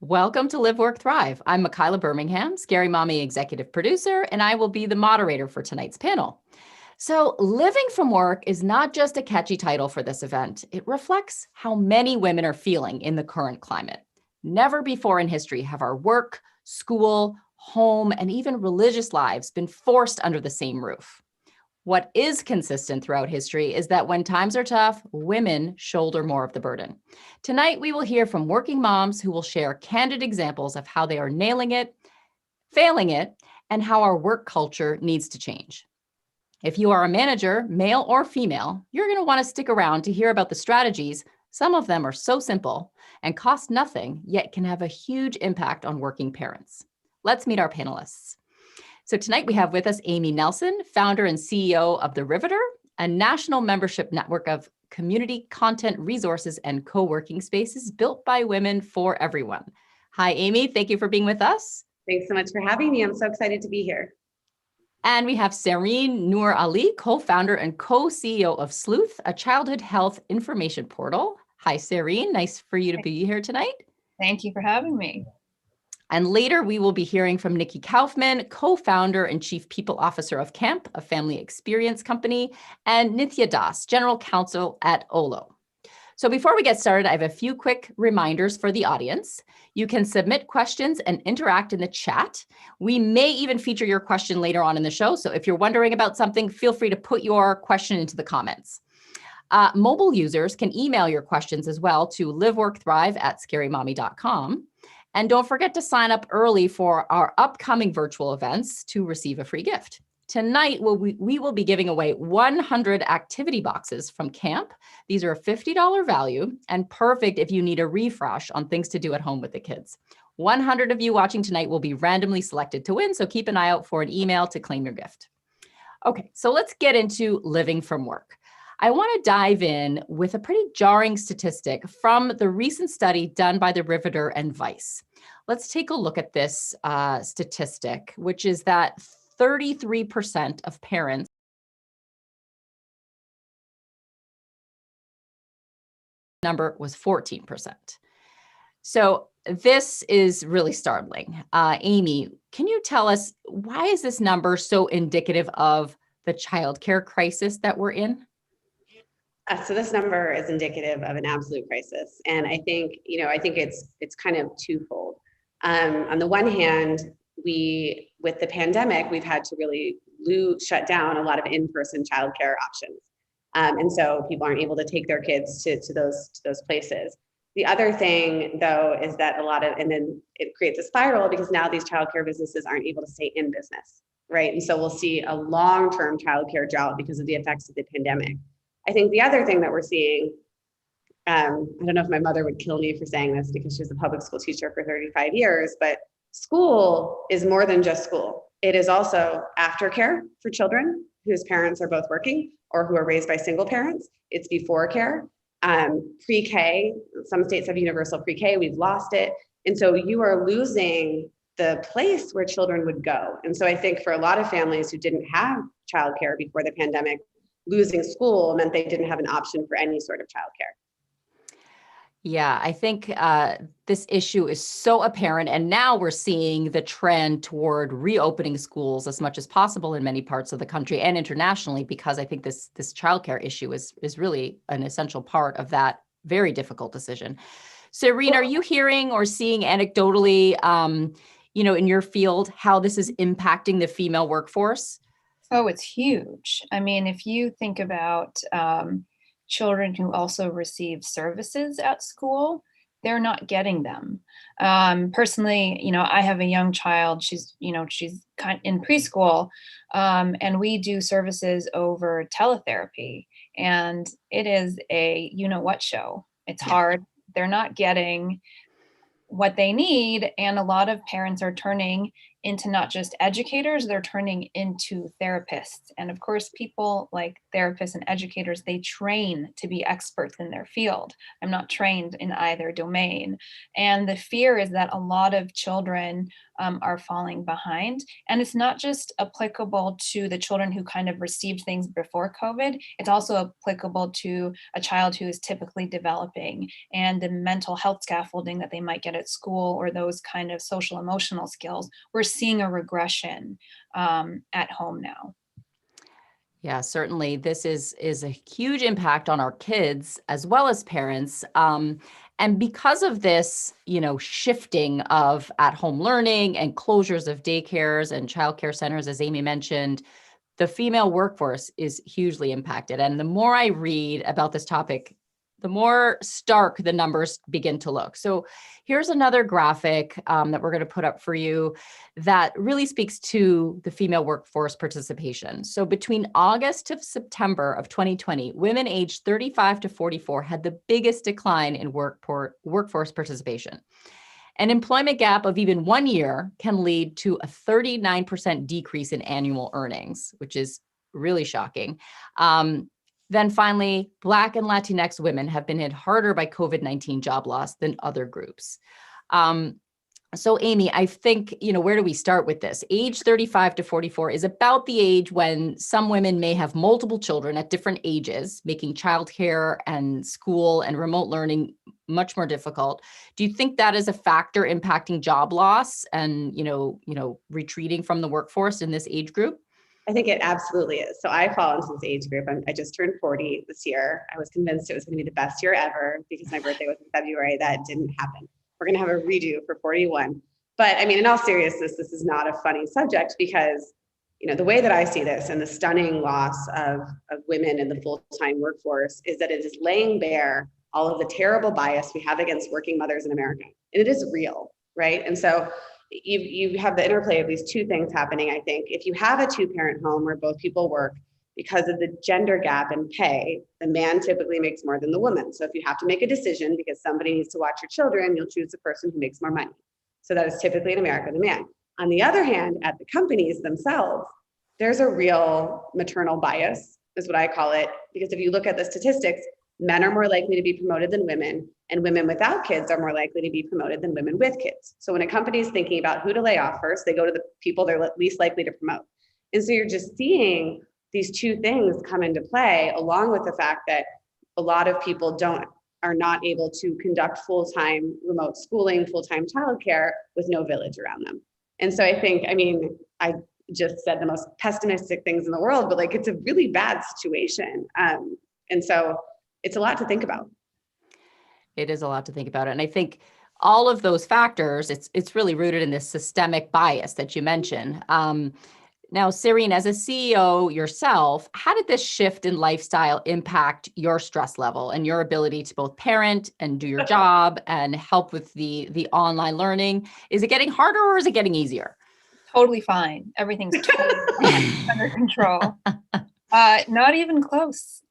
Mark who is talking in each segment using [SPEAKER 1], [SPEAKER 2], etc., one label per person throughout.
[SPEAKER 1] Welcome to Live.Work.Thrive. I'm Micaela Birmingham, Scary Mommy executive producer, and I will be the moderator for tonight's panel. So, Living from Work is not just a catchy title for this event. It reflects how many women are feeling in the current climate. Never before in history have our work, school, home, and even religious lives been forced under the same roof. What is consistent throughout history is that when times are tough, women shoulder more of the burden. Tonight, we will hear from working moms who will share candid examples of how they are nailing it, failing it, and how our work culture needs to change. If you are a manager, male or female, you're going to want to stick around to hear about the strategies. Some of them are so simple and cost nothing, yet can have a huge impact on working parents. Let's meet our panelists. So tonight we have with us Amy Nelson, founder and CEO of the Riveter, a national membership network of community content resources and co-working spaces built by women for everyone. Hi, Amy. Thank you for being with us.
[SPEAKER 2] Thanks so much for having me. I'm so excited to be here.
[SPEAKER 1] And we have Sehreen Noor Ali, co-founder and co-CEO of Sleuth, a childhood health information portal. Hi, Sehreen. Nice for you to be here tonight.
[SPEAKER 3] Thank you for having me.
[SPEAKER 1] And later, we will be hearing from Nikki Kaufman, co-founder and chief people officer of Camp, a family experience company, and Nithya Das, general counsel at Olo. So before we get started, I have a few quick reminders for the audience. You can submit questions and interact in the chat. We may even feature your question later on in the show. So if you're wondering about something, feel free to put your question into the comments. Mobile users can email your questions as well to liveworkthrive@scarymommy.com. And don't forget to sign up early for our upcoming virtual events to receive a free gift. Tonight, we will be giving away 100 activity boxes from Camp. These are a $50 value and perfect if you need a refresh on things to do at home with the kids. 100 of you watching tonight will be randomly selected to win, so keep an eye out for an email to claim your gift. Okay, so let's get into living from work. I want to dive in with a pretty jarring statistic from the recent study done by the Riveter and Vice. Let's take a look at this statistic, which is that 33% of parents number was 14%. So this is really startling. Amy, can you tell us, why is this number so indicative of the childcare crisis that we're in?
[SPEAKER 2] So this number is indicative of an absolute crisis. And I think it's kind of twofold. On the one hand, with the pandemic, we've had to really shut down a lot of in-person childcare options. And so people aren't able to take their kids to those places. The other thing, though, is that and then it creates a spiral because now these childcare businesses aren't able to stay in business, right? And so we'll see a long-term childcare drought because of the effects of the pandemic. I think the other thing that we're seeing, I don't know if my mother would kill me for saying this because she was a public school teacher for 35 years, but school is more than just school. It is also aftercare for children whose parents are both working or who are raised by single parents. It's before care, pre-K. Some states have universal pre-K. We've lost it. And so you are losing the place where children would go. And so I think for a lot of families who didn't have childcare before the pandemic, losing school meant they didn't have an option for any sort of childcare.
[SPEAKER 1] Yeah, I think this issue is so apparent, and now we're seeing the trend toward reopening schools as much as possible in many parts of the country and internationally, because I think this childcare issue is really an essential part of that very difficult decision. Sehreen, are you hearing or seeing anecdotally, in your field, how this is impacting the female workforce?
[SPEAKER 3] Oh, it's huge. I mean, if you think about children who also receive services at school, they're not getting them. Personally, I have a young child. She's kind of in preschool, and we do services over teletherapy, and it is a you-know-what show. It's hard. They're not getting what they need, and a lot of parents are turning into not just educators, they're turning into therapists. And of course, people like therapists and educators, they train to be experts in their field. I'm not trained in either domain. And the fear is that a lot of children are falling behind. And it's not just applicable to the children who kind of received things before COVID, it's also applicable to a child who is typically developing, and the mental health scaffolding that they might get at school, or those kind of social emotional skills. We're seeing a regression at home now.
[SPEAKER 1] Yeah, certainly. This is a huge impact on our kids as well as parents. And because of this, shifting of at-home learning and closures of daycares and childcare centers, as Amy mentioned, the female workforce is hugely impacted. And the more I read about this topic, the more stark the numbers begin to look. So here's another graphic that we're going to put up for you that really speaks to the female workforce participation. So between August to September of 2020, women aged 35 to 44 had the biggest decline in workforce participation. An employment gap of even 1 year can lead to a 39% decrease in annual earnings, which is really shocking. Then finally, Black and Latinx women have been hit harder by COVID-19 job loss than other groups. So Amy, I think, where do we start with this? Age 35 to 44 is about the age when some women may have multiple children at different ages, making childcare and school and remote learning much more difficult. Do you think that is a factor impacting job loss and, retreating from the workforce in this age group?
[SPEAKER 2] I think it absolutely is. So I fall into this age group. I just turned 40 this year. I was convinced it was going to be the best year ever because my birthday was in February. That didn't happen. We're going to have a redo for 41. But I mean, in all seriousness, this is not a funny subject because, the way that I see this and the stunning loss of women in the full-time workforce is that it is laying bare all of the terrible bias we have against working mothers in America. And it is real, right? And so you have the interplay of these two things happening, I think. If you have a two-parent home where both people work, because of the gender gap in pay, the man typically makes more than the woman. So if you have to make a decision because somebody needs to watch your children, you'll choose the person who makes more money. So that is typically in America, the man. On the other hand, at the companies themselves, there's a real maternal bias, is what I call it. Because if you look at the statistics, men are more likely to be promoted than women, and women without kids are more likely to be promoted than women with kids. So when a company is thinking about who to lay off first, they go to the people they're least likely to promote. And so you're just seeing these two things come into play, along with the fact that a lot of people are not able to conduct full-time remote schooling, full-time childcare with no village around them. And so I think, I just said the most pessimistic things in the world, but it's a really bad situation. And so it's a lot to think about.
[SPEAKER 1] It is a lot to think about. And I think all of those factors, it's really rooted in this systemic bias that you mentioned. Now, Sehreen, as a CEO yourself, how did this shift in lifestyle impact your stress level and your ability to both parent and do your job and help with the online learning? Is it getting harder or is it getting easier?
[SPEAKER 3] Totally fine. Everything's totally under control. Not even close.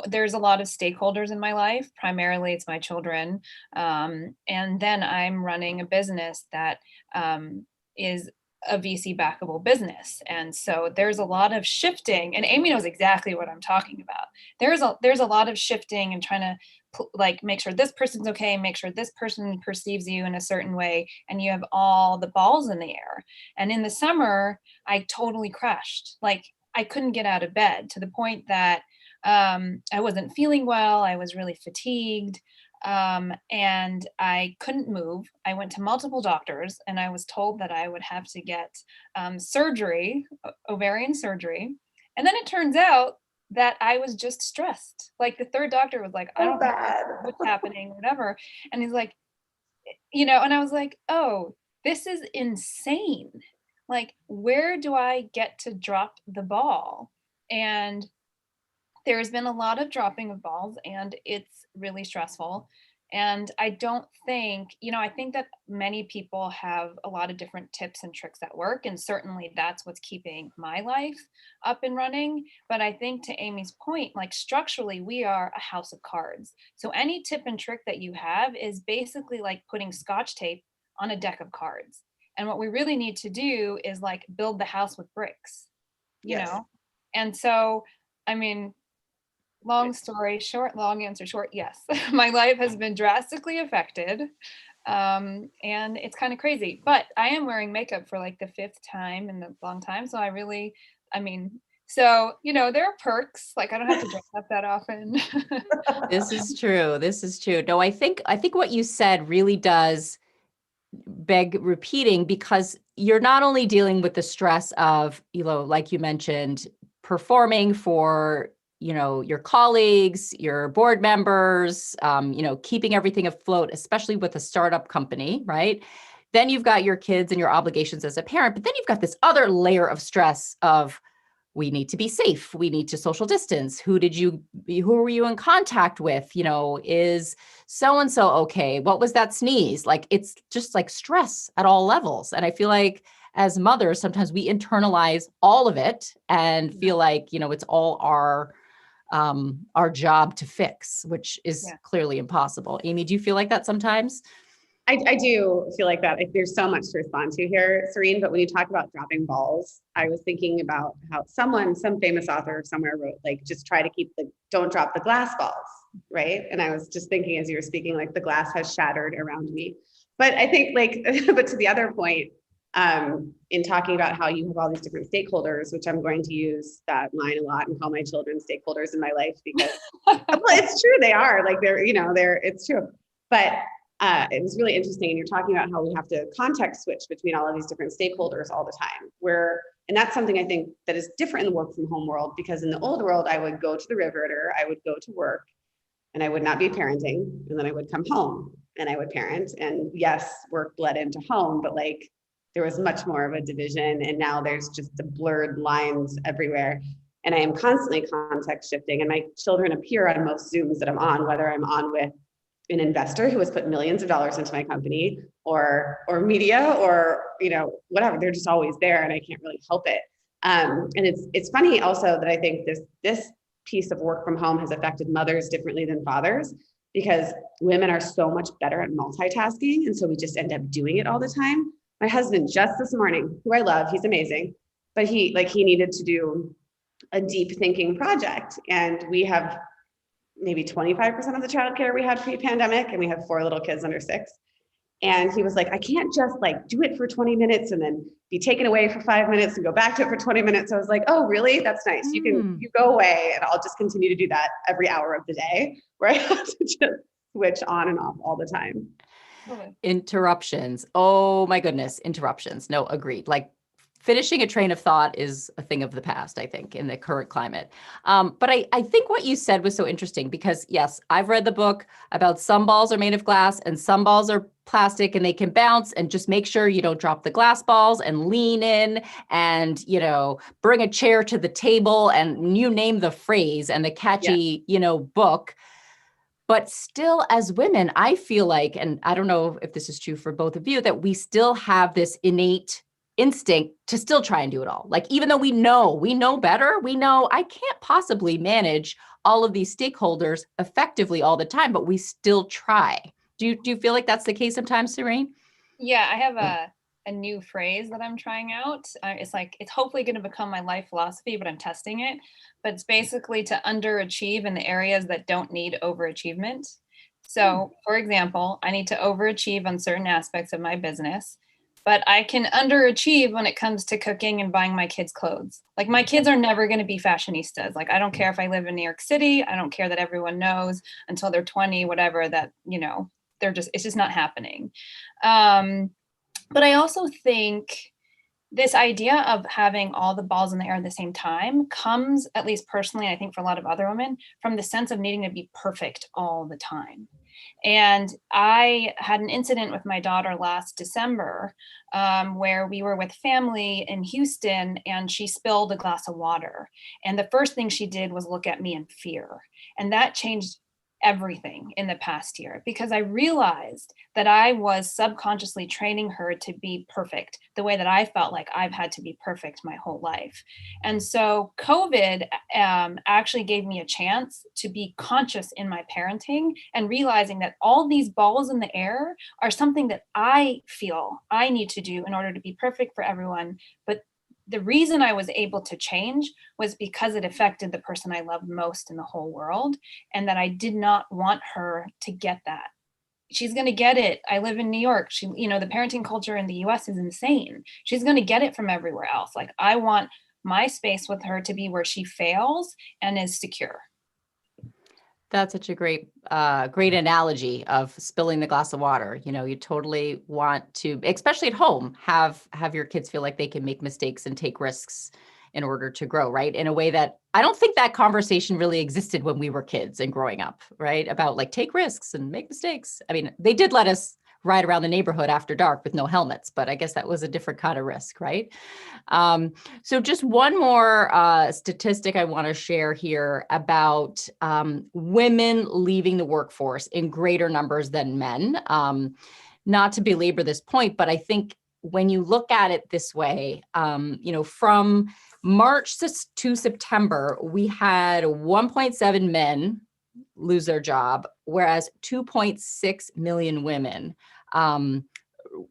[SPEAKER 3] There's a lot of stakeholders in my life. Primarily, it's my children. And then I'm running a business that is a VC backable business. And so there's a lot of shifting, and Amy knows exactly what I'm talking about. There's a lot of shifting and trying to make sure this person's okay, make sure this person perceives you in a certain way, and you have all the balls in the air. And in the summer, I totally crashed. I couldn't get out of bed, to the point that I wasn't feeling well. I was really fatigued. And I couldn't move. I went to multiple doctors, and I was told that I would have to get surgery, ovarian surgery. And then it turns out that I was just stressed. The third doctor was like, I don't know what's happening, whatever. And he's like, and I was like, oh, this is insane. Where do I get to drop the ball? And there's been a lot of dropping of balls, and it's really stressful. And I don't think, I think that many people have a lot of different tips and tricks at work. And certainly that's what's keeping my life up and running. But I think, to Amy's point, structurally, we are a house of cards. So any tip and trick that you have is basically like putting Scotch tape on a deck of cards. And what we really need to do is like build the house with bricks, you
[SPEAKER 2] Yes.
[SPEAKER 3] know? And so, I mean, long story short, long answer short, yes, my life has been drastically affected. And it's kind of crazy, but I am wearing makeup for like the 5th time in a long time. So I mean, so, there are perks. Like I don't have to dress up that often.
[SPEAKER 1] This is true. This is true. No, I think what you said really does beg repeating, because you're not only dealing with the stress of, like you mentioned, performing for, your colleagues, your board members, keeping everything afloat, especially with a startup company, right? Then you've got your kids and your obligations as a parent, but then you've got this other layer of stress of, we need to be safe. We need to social distance. Who were you in contact with? Is so-and-so okay? What was that sneeze? Like, it's just like stress at all levels. And I feel like as mothers, sometimes we internalize all of it and feel like, it's all our job to fix, which is clearly impossible. Amy, do you feel like that sometimes?
[SPEAKER 2] I do feel like that. There's so much to respond to here, Sehreen, but when you talk about dropping balls, I was thinking about how some famous author somewhere wrote, like, just try to don't drop the glass balls, right? And I was just thinking as you were speaking, like the glass has shattered around me. But I think but to the other point, in talking about how you have all these different stakeholders, which I'm going to use that line a lot and call my children stakeholders in my life because, well, it's true. They are it's true. But it was really interesting. And you're talking about how we have to context switch between all of these different stakeholders all the time, and that's something I think that is different in the work from home world, because in the old world, I would go to the Riveter, I would go to work, and I would not be parenting. And then I would come home and I would parent. And yes, work bled into home, but like there was much more of a division. And now there's just the blurred lines everywhere. And I am constantly context shifting. And my children appear on most Zooms that I'm on, whether I'm on with an investor who has put millions of dollars into my company or media or, whatever, they're just always there and I can't really help it. And it's funny also that I think this piece of work from home has affected mothers differently than fathers, because women are so much better at multitasking. And so we just end up doing it all the time. My husband just this morning, who I love, he's amazing, but he needed to do a deep thinking project. And we have maybe 25% of the childcare we had pre-pandemic, and we have 4 little kids under 6. And he was like, I can't just like do it for 20 minutes and then be taken away for 5 minutes and go back to it for 20 minutes. I was like, oh, really? That's nice. You go away and I'll just continue to do that every hour of the day, where I have to just switch on and off all the time.
[SPEAKER 1] Interruptions. Oh my goodness. Interruptions. No, agreed. Like, finishing a train of thought is a thing of the past, I think, in the current climate. But I think what you said was so interesting, because yes, I've read the book about some balls are made of glass and some balls are plastic and they can bounce, and just make sure you don't drop the glass balls and lean in and, bring a chair to the table, and you name the phrase and the catchy, book. But still, as women, I feel like, and I don't know if this is true for both of you, that we still have this innate instinct to still try and do it all. Like, even though we know better, we know I can't possibly manage all of these stakeholders effectively all the time, but we still try. Do you feel like that's the case sometimes, Sehreen?
[SPEAKER 3] Yeah, I have a new phrase that I'm trying out. It's hopefully going to become my life philosophy, but I'm testing it. But it's basically to underachieve in the areas that don't need overachievement. So, for example, I need to overachieve on certain aspects of my business, but I can underachieve when it comes to cooking and buying my kids clothes. Like, my kids are never going to be fashionistas. Like, I don't care if I live in New York City. I don't care that everyone knows until they're 20, whatever, that, it's just not happening. But I also think this idea of having all the balls in the air at the same time comes, at least personally, I think for a lot of other women, from the sense of needing to be perfect all the time. And I had an incident with my daughter last December where we were with family in Houston, and she spilled a glass of water. And the first thing she did was look at me in fear. And that changed everything in the past year, because I realized that I was subconsciously training her to be perfect the way that I felt like I've had to be perfect my whole life. And so COVID actually gave me a chance to be conscious in my parenting and realizing that all these balls in the air are something that I feel I need to do in order to be perfect for everyone. But the reason I was able to change was because it affected the person I loved most in the whole world, and that I did not want her to get that. She's going to get it. I live in New York. The parenting culture in the US is insane. She's going to get it from everywhere else. Like, I want my space with her to be where she fails and is secure.
[SPEAKER 1] That's such a great analogy of spilling the glass of water. You totally want to, especially at home, have your kids feel like they can make mistakes and take risks in order to grow, right? In a way that I don't think that conversation really existed when we were kids and growing up, right? About like, take risks and make mistakes. I mean, they did let us ride around the neighborhood after dark with no helmets, but I guess that was a different kind of risk, right? So just one more statistic I want to share here about women leaving the workforce in greater numbers than men. Not to belabor this point, but I think when you look at it this way, from March to September, we had 1.7 men lose their job, whereas 2.6 million women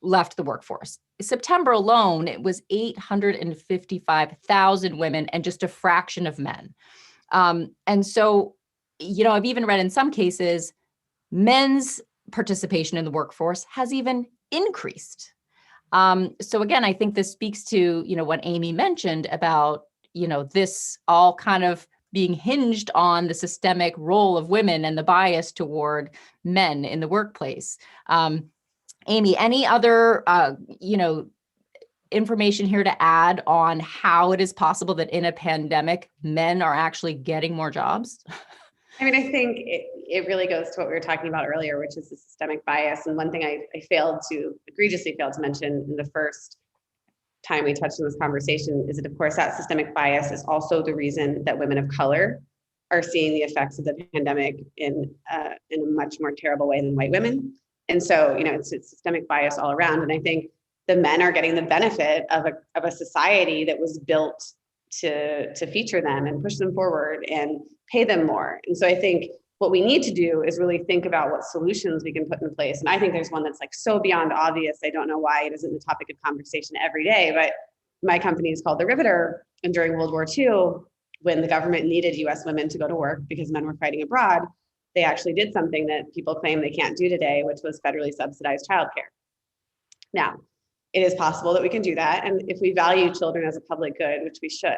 [SPEAKER 1] left the workforce. September alone, it was 855,000 women and just a fraction of men. And so, I've even read in some cases, men's participation in the workforce has even increased. So again, I think this speaks to, what Amy mentioned about, this all kind of being hinged on the systemic role of women and the bias toward men in the workplace. Amy, any other, information here to add on how it is possible that in a pandemic, men are actually getting more jobs?
[SPEAKER 2] I mean, I think it really goes to what we were talking about earlier, which is the systemic bias. And one thing I egregiously failed to mention in the first time we touched on this conversation is that, of course, that systemic bias is also the reason that women of color are seeing the effects of the pandemic in a much more terrible way than white women. And so, it's systemic bias all around. And I think the men are getting the benefit of a society that was built to feature them and push them forward and pay them more. And so I think what we need to do is really think about what solutions we can put in place. And I think there's one that's like so beyond obvious. I don't know why it isn't the topic of conversation every day, but my company is called the Riveter. And during World War II, when the government needed US women to go to work because men were fighting abroad, they actually did something that people claim they can't do today, which was federally subsidized childcare. Now, it is possible that we can do that. And if we value children as a public good, which we should,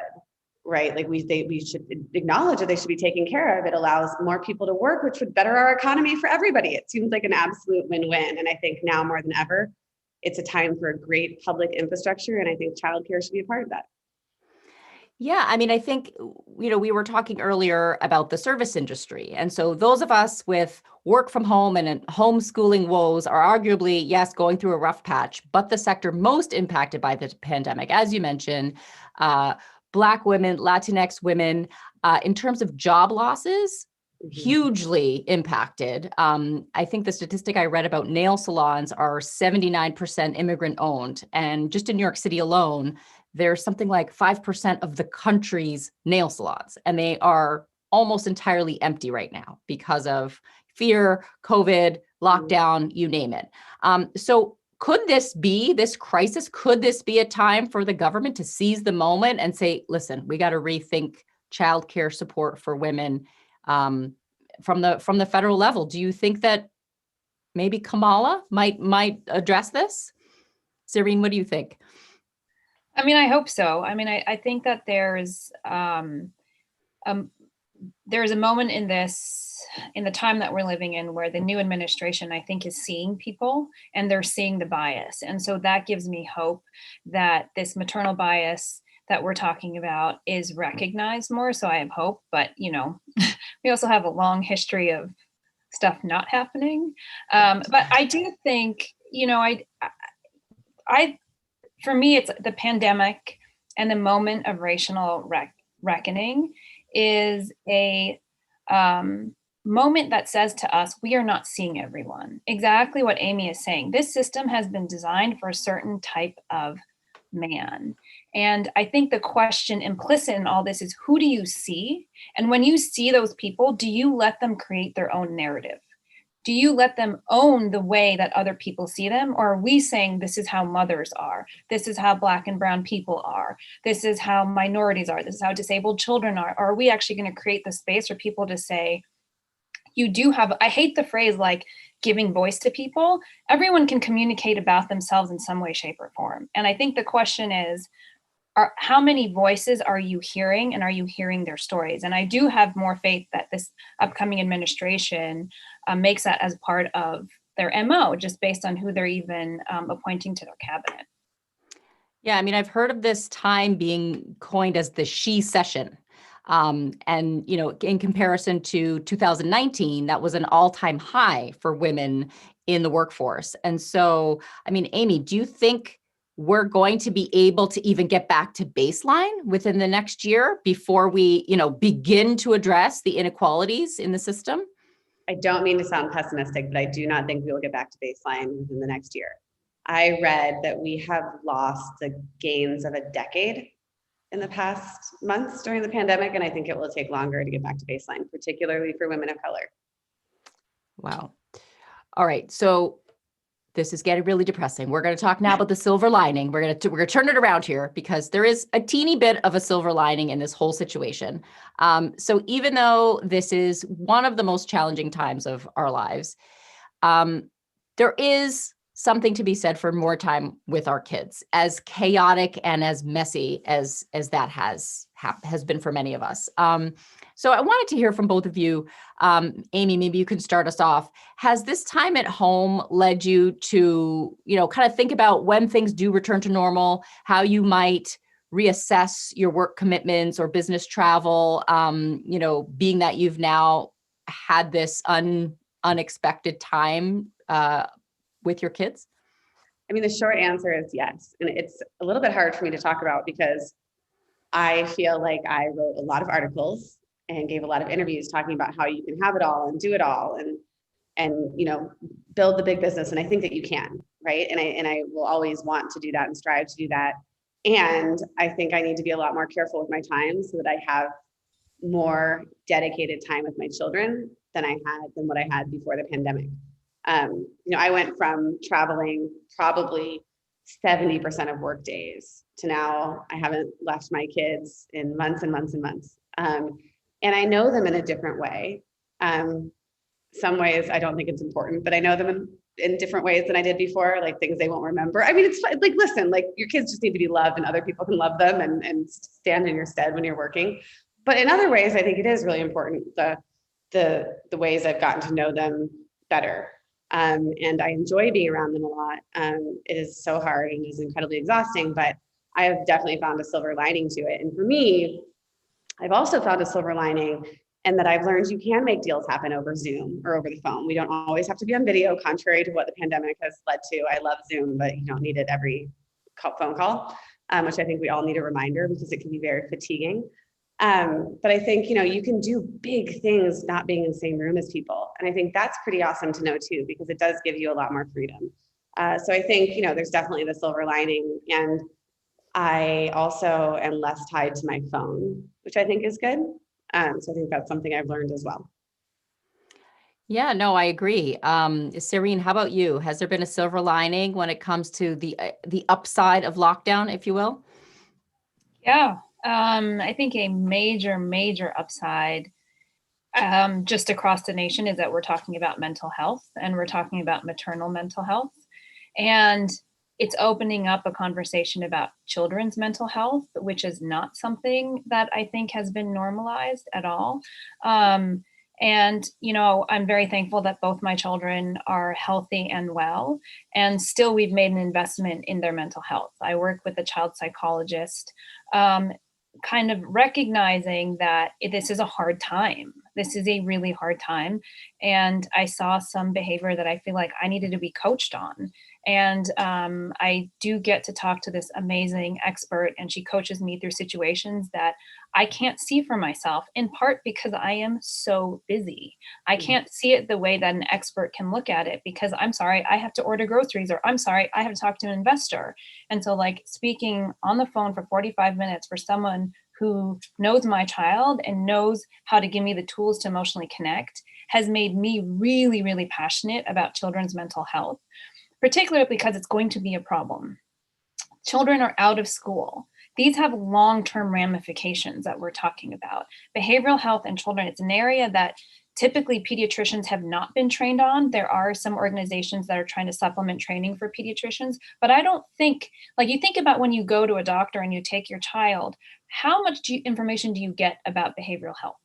[SPEAKER 2] right? Like we should acknowledge that they should be taken care of. It allows more people to work, which would better our economy for everybody. It seems like an absolute win-win. And I think now more than ever, it's a time for a great public infrastructure. And I think childcare should be a part of that.
[SPEAKER 1] Yeah, I mean, I think, we were talking earlier about the service industry. And so those of us with work from home and homeschooling woes are arguably, yes, going through a rough patch, but the sector most impacted by the pandemic, as you mentioned, Black women, Latinx women, in terms of job losses, hugely impacted. I think the statistic I read about nail salons are 79% immigrant owned. And just in New York City alone, there's something like 5% of the country's nail salons, and they are almost entirely empty right now because of fear, COVID, lockdown, you name it. So could this crisis, could this be a time for the government to seize the moment and say, listen, we got to rethink childcare support for women from the federal level? Do you think that maybe Kamala might address this? Sehreen, what do you think?
[SPEAKER 3] I mean, I hope so. I mean, I think that there's a moment in the time that we're living in where the new administration, I think, is seeing people and they're seeing the bias. And so that gives me hope that this maternal bias that we're talking about is recognized more. So I have hope, but, we also have a long history of stuff not happening. But I do think, for me, it's the pandemic and the moment of racial reckoning is a moment that says to us, we are not seeing everyone. Exactly what Amy is saying. This system has been designed for a certain type of man. And I think the question implicit in all this is, who do you see? And when you see those people, do you let them create their own narrative? Do you let them own the way that other people see them? Or are we saying this is how mothers are? This is how Black and brown people are. This is how minorities are. This is how disabled children are. Or are we actually going to create the space for people to say, you do have, I hate the phrase like giving voice to people. Everyone can communicate about themselves in some way, shape, or form. And I think the question is, how many voices are you hearing, and are you hearing their stories? And I do have more faith that this upcoming administration makes that as part of their MO, just based on who they're even appointing to their cabinet.
[SPEAKER 1] Yeah, I mean, I've heard of this time being coined as the she session. And, you know, in comparison to 2019, that was an all-time high for women in the workforce. And so, I mean, Amy, do you think we're going to be able to even get back to baseline within the next year before we, you know, begin to address the inequalities in the system?
[SPEAKER 2] I don't mean to sound pessimistic, but I do not think we will get back to baseline within the next year. I read that we have lost the gains of a decade in the past months during the pandemic, and I think it will take longer to get back to baseline, particularly for women of color.
[SPEAKER 1] Wow. All right. So this is getting really depressing. We're going to talk now about the silver lining. We're going to turn it around here, because there is a teeny bit of a silver lining in this whole situation. So even though this is one of the most challenging times of our lives, there is something to be said for more time with our kids, as chaotic and as messy as that has been for many of us. So I wanted to hear from both of you. Amy, maybe you can start us off. Has this time at home led you to, you know, kind of think about when things do return to normal, how you might reassess your work commitments or business travel, you know, being that you've now had this unexpected time with your kids?
[SPEAKER 2] I mean, the short answer is yes. And it's a little bit hard for me to talk about because I feel like I wrote a lot of articles and gave a lot of interviews talking about how you can have it all and do it all and you know, build the big business. And I think that you can, right? And I will always want to do that and strive to do that. And I think I need to be a lot more careful with my time so that I have more dedicated time with my children than what I had before the pandemic. You know, I went from traveling probably 70% of work days to now I haven't left my kids in months and months and months. And I know them in a different way. Some ways I don't think it's important, but I know them in different ways than I did before, like things they won't remember. I mean, it's like, listen, like your kids just need to be loved and other people can love them and stand in your stead when you're working. But in other ways, I think it is really important, the ways I've gotten to know them better. And I enjoy being around them a lot. It is so hard and is incredibly exhausting, but I have definitely found a silver lining to it. And for me, I've also found a silver lining and that I've learned you can make deals happen over Zoom or over the phone. We don't always have to be on video, contrary to what the pandemic has led to. I love Zoom, but you don't need it every phone call, which I think we all need a reminder because it can be very fatiguing. But I think, you know, you can do big things not being in the same room as people. And I think that's pretty awesome to know too, because it does give you a lot more freedom. So I think, you know, there's definitely the silver lining. And I also am less tied to my phone, which I think is good. So I think that's something I've learned as well.
[SPEAKER 1] Yeah, no, I agree. Sehreen, how about you? Has there been a silver lining when it comes to the upside of lockdown, if you will?
[SPEAKER 3] Yeah, I think a major upside just across the nation is that we're talking about mental health and we're talking about maternal mental health. And it's opening up a conversation about children's mental health, which is not something that I think has been normalized at all. And, you know, I'm very thankful that both my children are healthy and well, and still we've made an investment in their mental health. I work with a child psychologist, kind of recognizing that this is a hard time. this is a really hard time. And I saw some behavior that I feel like I needed to be coached on. And I do get to talk to this amazing expert, and she coaches me through situations that I can't see for myself, in part because I am so busy. I can't see it the way that an expert can look at it, because I'm sorry, I have to order groceries, or I'm sorry, I have to talk to an investor. And so like speaking on the phone for 45 minutes for someone who knows my child and knows how to give me the tools to emotionally connect has made me really, really passionate about children's mental health, particularly because it's going to be a problem. Children are out of school. These have long-term ramifications that we're talking about. Behavioral health in children, it's an area that typically pediatricians have not been trained on. There are some organizations that are trying to supplement training for pediatricians, but I don't think, like you think about when you go to a doctor and you take your child, how much information do you get about behavioral health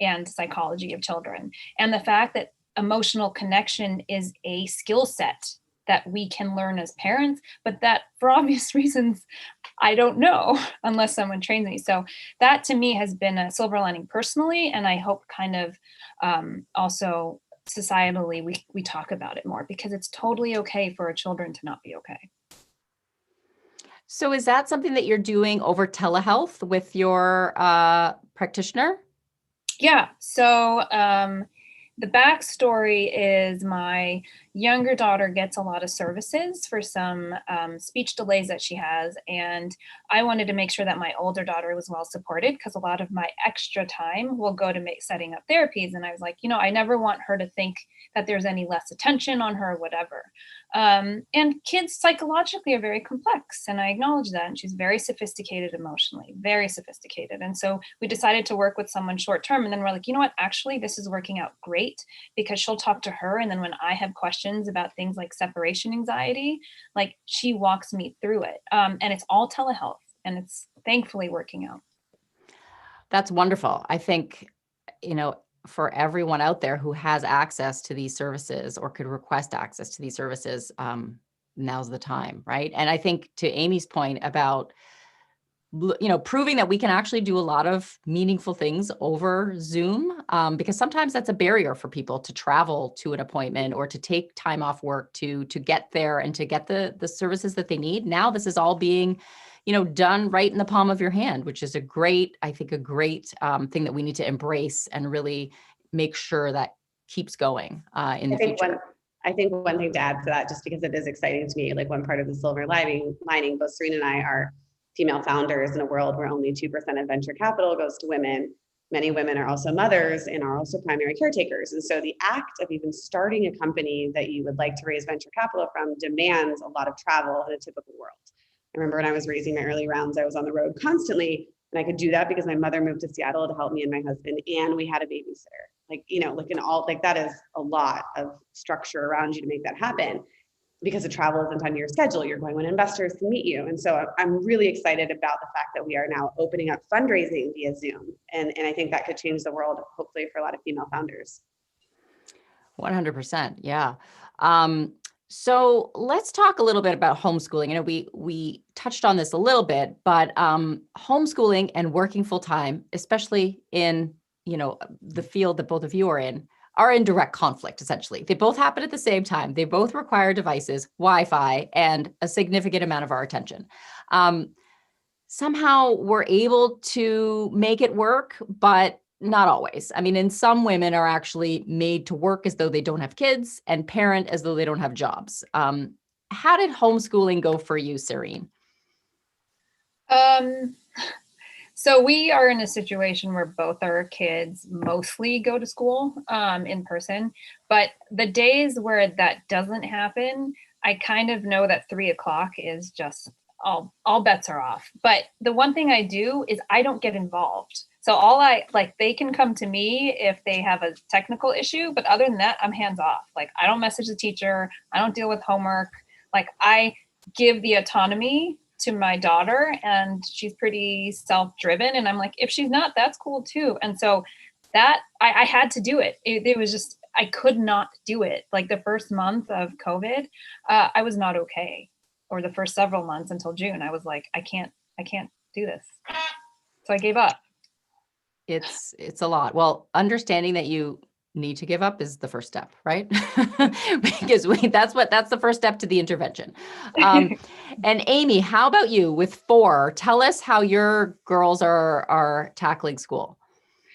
[SPEAKER 3] and psychology of children? And the fact that emotional connection is a skill set that we can learn as parents, but that for obvious reasons, I don't know unless someone trains me. So that to me has been a silver lining personally. And I hope kind of also societally, we talk about it more, because it's totally okay for children to not be okay.
[SPEAKER 1] So is that something that you're doing over telehealth with your practitioner?
[SPEAKER 3] Yeah. So the backstory is my younger daughter gets a lot of services for some speech delays that she has. And I wanted to make sure that my older daughter was well supported, because a lot of my extra time will go to setting up therapies. And I was like, I never want her to think that there's any less attention on her or whatever. And kids psychologically are very complex. And I acknowledge that. And she's very sophisticated emotionally, very sophisticated. And so we decided to work with someone short term. And then we're like, you know what, actually, this is working out great, because she'll talk to her. And then when I have questions about things like separation anxiety, like she walks me through it. And it's all telehealth, and it's thankfully working out.
[SPEAKER 1] That's wonderful. I think, for everyone out there who has access to these services or could request access to these services, now's the time, right? And I think to Amy's point about, proving that we can actually do a lot of meaningful things over Zoom, because sometimes that's a barrier for people to travel to an appointment or to take time off work to get there and to get the services that they need. Now this is all being done right in the palm of your hand, which is a great thing that we need to embrace and really make sure that keeps going in the future.
[SPEAKER 2] I think one thing to add to that, just because it is exciting to me, like one part of the silver lining, both Sehreen and I are female founders in a world where only 2% of venture capital goes to women. Many women are also mothers and are also primary caretakers. And so the act of even starting a company that you would like to raise venture capital from demands a lot of travel in a typical world. I remember when I was raising my early rounds, I was on the road constantly, and I could do that because my mother moved to Seattle to help me and my husband, and we had a babysitter. That is a lot of structure around you to make that happen, because the travel isn't on your schedule. You're going when investors can meet you. And so I'm really excited about the fact that we are now opening up fundraising via Zoom. And I think that could change the world, hopefully, for a lot of female founders.
[SPEAKER 1] 100%. Yeah. So let's talk a little bit about homeschooling. We touched on this a little bit, but homeschooling and working full time, especially in, the field that both of you are in direct conflict, essentially. They both happen at the same time. They both require devices, Wi-Fi, and a significant amount of our attention. Somehow we're able to make it work, but not always. I mean, and some women are actually made to work as though they don't have kids and parent as though they don't have jobs. How did homeschooling go for you, Sehreen?
[SPEAKER 3] So we are in a situation where both our kids mostly go to school in person, but the days where that doesn't happen, I kind of know that 3:00 is just all bets are off. But the one thing I do is I don't get involved. So they can come to me if they have a technical issue, but other than that, I'm hands off. Like, I don't message the teacher. I don't deal with homework. Like, I give the autonomy to my daughter, and she's pretty self-driven. And I'm like, if she's not, that's cool too. And so that I had to do it. It was just, I could not do it. Like the first month of COVID, I was not okay. Or the first several months until June, I was like, I can't do this. So I gave up.
[SPEAKER 1] It's a lot. Well, understanding that you need to give up is the first step, right? Because that's the first step to the intervention. And Amy, how about you with 4? Tell us how your girls are tackling school.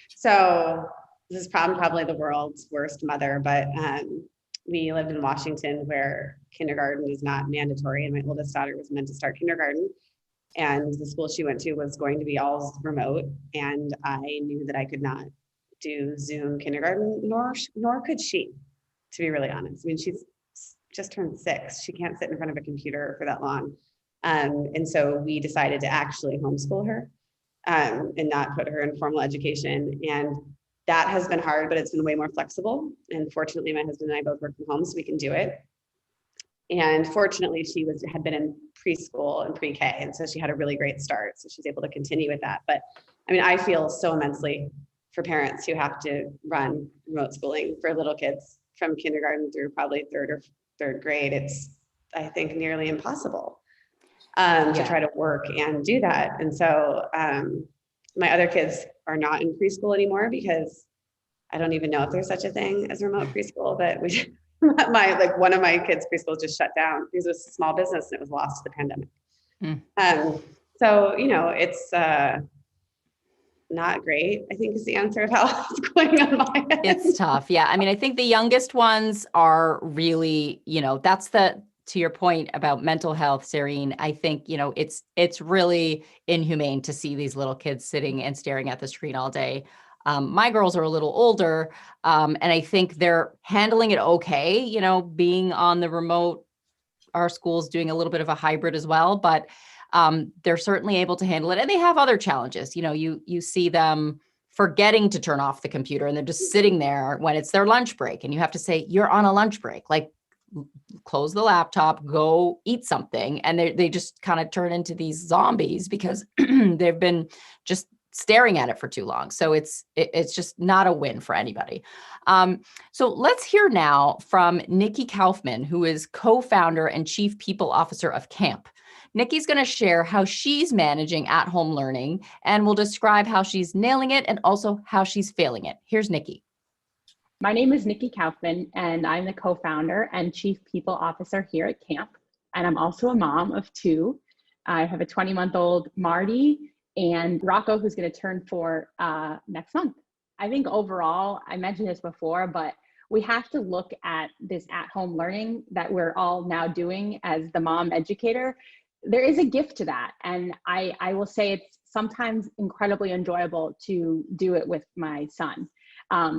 [SPEAKER 2] So this is probably the world's worst mother, but we lived in Washington where kindergarten is not mandatory, and my oldest daughter was meant to start kindergarten. And the school she went to was going to be all remote. And I knew that I could not do Zoom kindergarten, nor could she, to be really honest. I mean, she's just turned 6. She can't sit in front of a computer for that long. And so we decided to actually homeschool her and not put her in formal education. And that has been hard, but it's been way more flexible. And fortunately, my husband and I both work from home, so we can do it. And fortunately, she had been in preschool and pre-K, and so she had a really great start. So she's able to continue with that. But I mean, I feel so immensely for parents who have to run remote schooling for little kids from kindergarten through probably 3rd or 3rd grade. It's, I think, nearly impossible to try to work and do that. And so my other kids are not in preschool anymore because I don't even know if there's such a thing as remote preschool, but we one of my kids' preschool just shut down because it was a small business and it was lost to the pandemic. So, it's not great, I think, is the answer of how it's going on my end.
[SPEAKER 1] It's tough. Yeah. I mean, I think the youngest ones are really, that's to your point about mental health, Sehreen, I think, it's really inhumane to see these little kids sitting and staring at the screen all day. My girls are a little older, and I think they're handling it okay, being on the remote. Our school's doing a little bit of a hybrid as well, but they're certainly able to handle it. And they have other challenges. You see them forgetting to turn off the computer and they're just sitting there when it's their lunch break. And you have to say, you're on a lunch break, like close the laptop, go eat something. And they just kind of turn into these zombies because they've been just staring at it for too long. So it's just not a win for anybody. So let's hear now from Nikki Kaufman, who is co-founder and chief people officer of Camp. Nikki's going to share how she's managing at-home learning and will describe how she's nailing it and also how she's failing it. Here's Nikki.
[SPEAKER 4] My name is Nikki Kaufman, and I'm the co-founder and chief people officer here at Camp. And I'm also a mom of 2. I have a 20-month-old Marty and Rocco, who's going to turn 4 next month. I think overall, I mentioned this before, but we have to look at this at-home learning that we're all now doing as the mom educator. There is a gift to that. And I will say it's sometimes incredibly enjoyable to do it with my son.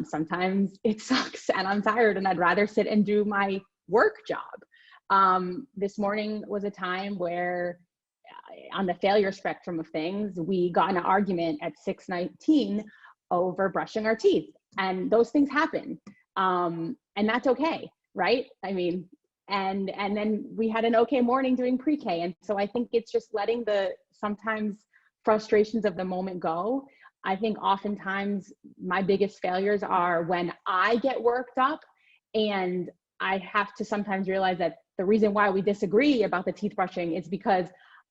[SPEAKER 4] Sometimes it sucks and I'm tired and I'd rather sit and do my work job. This morning was a time where on the failure spectrum of things, we got in an argument at 6:19 over brushing our teeth. And those things happen. And that's okay, right? I mean, and then we had an okay morning doing pre-K. And so I think it's just letting the sometimes frustrations of the moment go. I think oftentimes my biggest failures are when I get worked up, and I have to sometimes realize that the reason why we disagree about the teeth brushing is because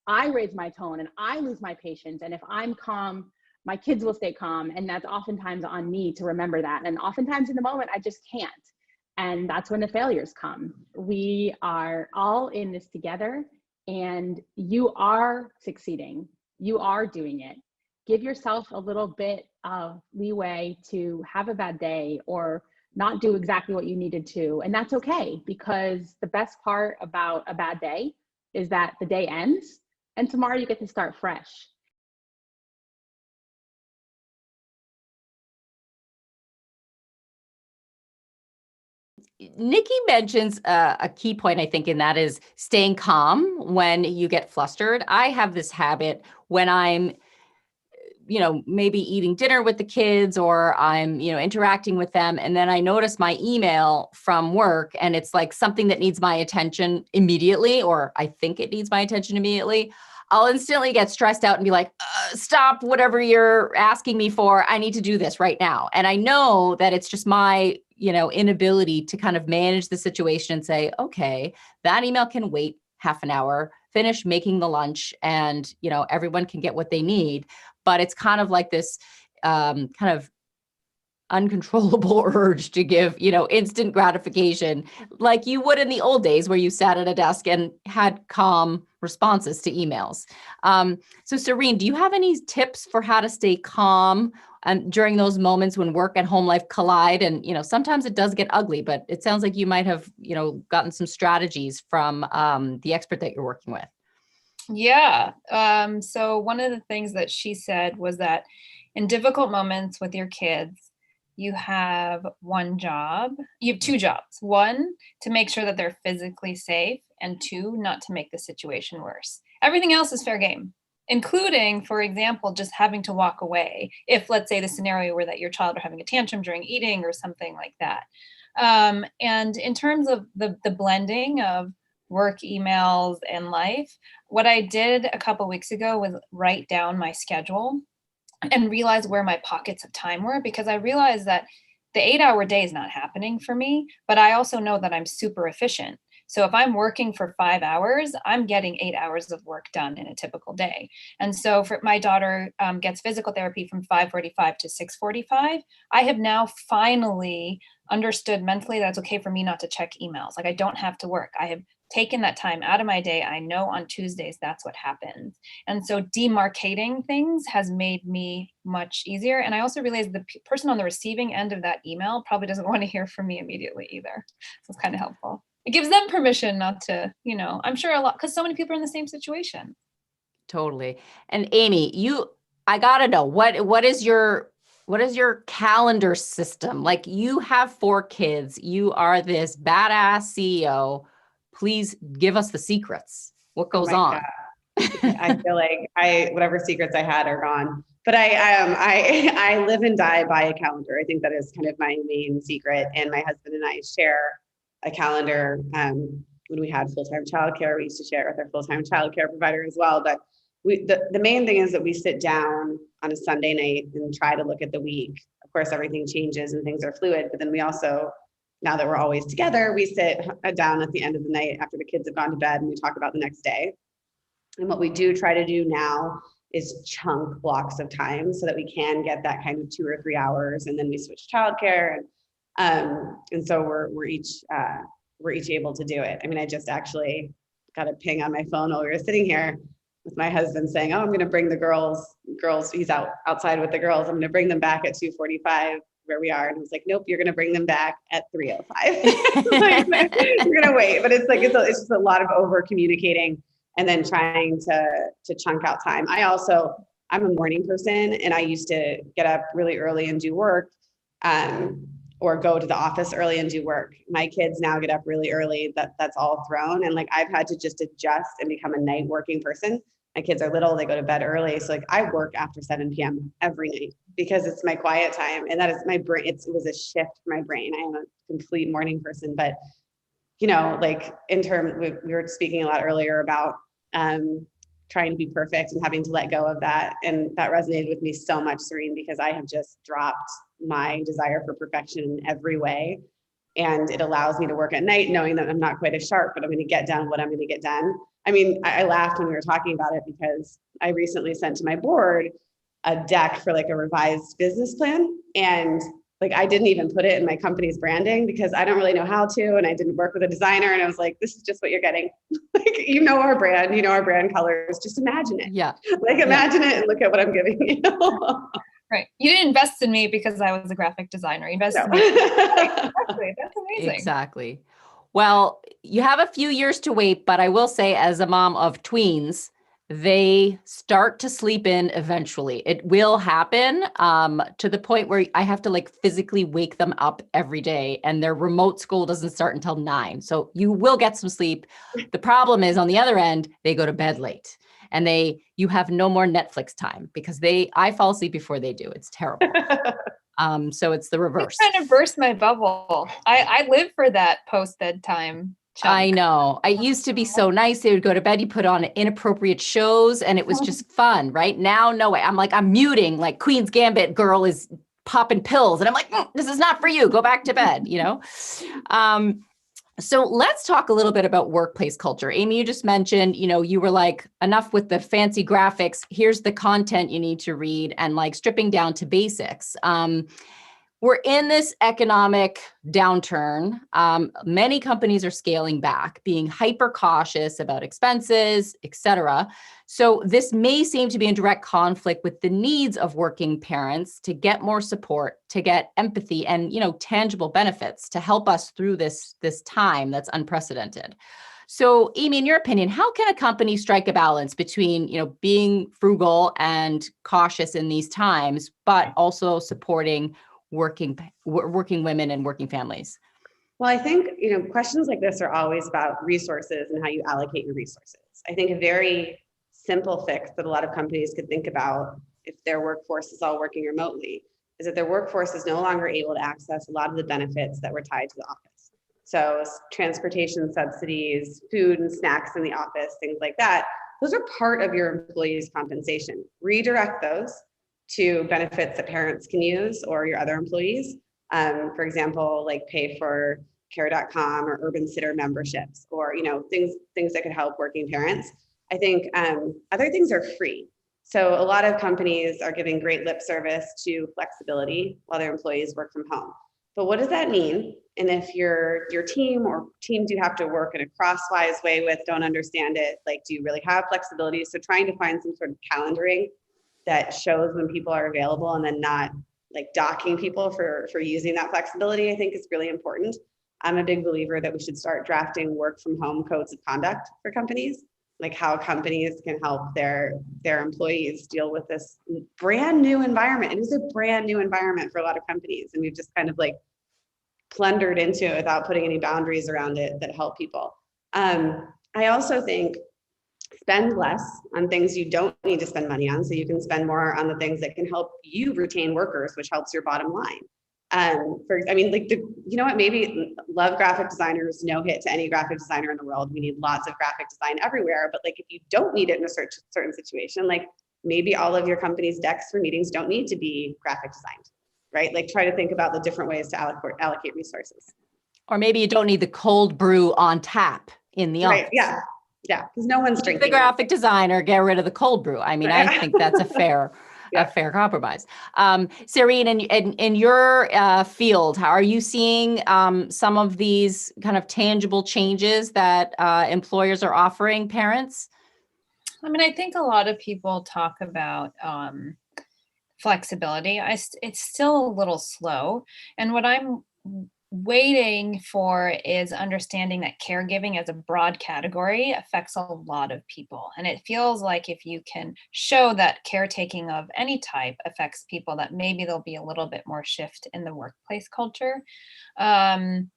[SPEAKER 4] I raise my tone and I lose my patience. And if I'm calm, my kids will stay calm. And that's oftentimes on me to remember that. And oftentimes in the moment, I just can't. And that's when the failures come. We are all in this together, and you are succeeding. You are doing it. Give yourself a little bit of leeway to have a bad day or not do exactly what you needed to. And that's okay, because the best part about a bad day is that the day ends and tomorrow you get to start fresh.
[SPEAKER 1] Nikki mentions a key point, I think, and that is staying calm when you get flustered. I have this habit when I'm, maybe eating dinner with the kids or I'm, interacting with them. And then I notice my email from work and it's like something that needs my attention immediately, or I think it needs my attention immediately. I'll instantly get stressed out and be like, stop whatever you're asking me for. I need to do this right now. And I know that it's just my, inability to kind of manage the situation and say, okay, that email can wait half an hour, finish making the lunch, and, everyone can get what they need. But it's kind of like this, kind of uncontrollable urge to give, instant gratification like you would in the old days where you sat at a desk and had calm responses to emails. So Sehreen, do you have any tips for how to stay calm during those moments when work and home life collide? And, sometimes it does get ugly, but it sounds like you might have, gotten some strategies from the expert that you're working with.
[SPEAKER 3] Yeah. So one of the things that she said was that in difficult moments with your kids, you have two jobs. One, to make sure that they're physically safe, and two, not to make the situation worse. Everything else is fair game, including, for example, just having to walk away. If, let's say, the scenario where that your child are having a tantrum during eating or something like that. And in terms of the blending of work emails and life, what I did a couple weeks ago was write down my schedule and realize where my pockets of time were, because I realized that the 8-hour day is not happening for me, but I also know that I'm super efficient. So if I'm working for 5 hours, I'm getting 8 hours of work done in a typical day. And so for my daughter gets physical therapy from 5:45 to 6:45. I have now finally understood mentally that it's okay for me not to check emails. Like I don't have to work. I have taken that time out of my day. I know on Tuesdays, that's what happens. And so demarcating things has made me much easier. And I also realized the person on the receiving end of that email probably doesn't want to hear from me immediately either. So it's kind of helpful. It gives them permission not to, I'm sure a lot, because so many people are in the same situation.
[SPEAKER 1] Totally. And Amy, I gotta know, what is your calendar system? Like, you have 4 kids, you are this badass CEO. Please give us the secrets. What goes on?
[SPEAKER 2] I feel like whatever secrets I had are gone. But I live and die by a calendar. I think that is kind of my main secret. And my husband and I share a calendar. When we had full-time childcare, we used to share it with our full-time childcare provider as well. But the main thing is that we sit down on a Sunday night and try to look at the week. Of course, everything changes and things are fluid, but then we also, now that we're always together, we sit down at the end of the night after the kids have gone to bed and we talk about the next day. And what we do try to do now is chunk blocks of time so that we can get that kind of 2 or 3 hours, and then we switch childcare, and so we're each able to do it. I mean, I just actually got a ping on my phone while we were sitting here with my husband saying, "Oh, I'm going to bring the girls. He's outside with the girls. I'm going to bring them back at 2:45 where we are." And I was like, "Nope, you're going to bring them back at 3:05." Like, you're going to wait, but it's just a lot of over communicating. And then trying to chunk out time. I'm a morning person, and I used to get up really early and do work, or go to the office early and do work. My kids now get up really early. That's all thrown. And like, I've had to just adjust and become a night working person. My kids are little, they go to bed early. So like, I work after 7 p.m. every night because it's my quiet time. And that is my brain. It was a shift for my brain. I am a complete morning person, but like in terms, we were speaking a lot earlier about trying to be perfect and having to let go of that. And that resonated with me so much, Sehreen, because I have just dropped my desire for perfection in every way. And it allows me to work at night knowing that I'm not quite as sharp, but I'm going to get done what I'm going to get done. I mean, I laughed when we were talking about it because I recently sent to my board a deck for like a revised business plan. And like, I didn't even put it in my company's branding because I don't really know how to, and I didn't work with a designer. And I was like, this is just what you're getting. Like, our brand, our brand colors, just imagine it.
[SPEAKER 1] Yeah.
[SPEAKER 2] Like, imagine it and look at what I'm giving you.
[SPEAKER 3] Right. You didn't invest in me because I was a graphic designer. You invested in me. Exactly. That's amazing.
[SPEAKER 1] Exactly. Well, you have a few years to wait, but I will say, as a mom of tweens, they start to sleep in eventually. It will happen to the point where I have to like physically wake them up every day, and their remote school doesn't start until 9. So you will get some sleep. The problem is on the other end, they go to bed late, and you have no more Netflix time because I fall asleep before they do. It's terrible. So it's the reverse.
[SPEAKER 3] You're trying to burst my bubble. I live for that post-bedtime chunk.
[SPEAKER 1] I know. I used to be so nice. They would go to bed, you put on inappropriate shows, and it was just fun. Right now, no way. I'm muting, like Queen's Gambit girl is popping pills. And I'm like, this is not for you. Go back to bed, So let's talk a little bit about workplace culture. Amy, you just mentioned, you were like, enough with the fancy graphics. Here's the content you need to read, and like stripping down to basics. We're in this economic downturn. Many companies are scaling back, being hyper cautious about expenses, et cetera. So this may seem to be in direct conflict with the needs of working parents to get more support, to get empathy and, tangible benefits to help us through this time that's unprecedented. So, Amy, in your opinion, how can a company strike a balance between, being frugal and cautious in these times, but also supporting working women and working families?
[SPEAKER 2] Well, I think, questions like this are always about resources and how you allocate your resources. I think a very simple fix that a lot of companies could think about if their workforce is all working remotely is that their workforce is no longer able to access a lot of the benefits that were tied to the office. So transportation subsidies, food and snacks in the office, things like that, those are part of your employees' compensation. Redirect those to benefits that parents can use or your other employees. For example, like pay for care.com or urban sitter memberships, or things that could help working parents. I think other things are free. So a lot of companies are giving great lip service to flexibility while their employees work from home. But what does that mean? And if your team or teams you have to work in a crosswise way with don't understand it, like, do you really have flexibility? So trying to find some sort of calendaring that shows when people are available and then not like docking people for using that flexibility, I think is really important. I'm a big believer that we should start drafting work from home codes of conduct for companies, like how companies can help their employees deal with this brand new environment. It is a brand new environment for a lot of companies, and we've just kind of like plundered into it without putting any boundaries around it that help people. I also think spend less on things you don't need to spend money on, so you can spend more on the things that can help you retain workers, which helps your bottom line. Maybe love graphic designers, no hit to any graphic designer in the world. We need lots of graphic design everywhere, but like if you don't need it in a certain situation, like maybe all of your company's decks for meetings don't need to be graphic designed, right? Like try to think about the different ways to allocate resources.
[SPEAKER 1] Or maybe you don't need the cold brew on tap in the office.
[SPEAKER 2] Right, yeah, because no one's drinking.
[SPEAKER 1] The graphic designer, get rid of the cold brew. I mean, I think that's a fair compromise. Sehreen, in your field, how are you seeing some of these kind of tangible changes that employers are offering parents?
[SPEAKER 3] I mean, I think a lot of people talk about flexibility. It's still a little slow. And what I'm waiting for is understanding that caregiving as a broad category affects a lot of people. And it feels like if you can show that caretaking of any type affects people, that maybe there'll be a little bit more shift in the workplace culture. We're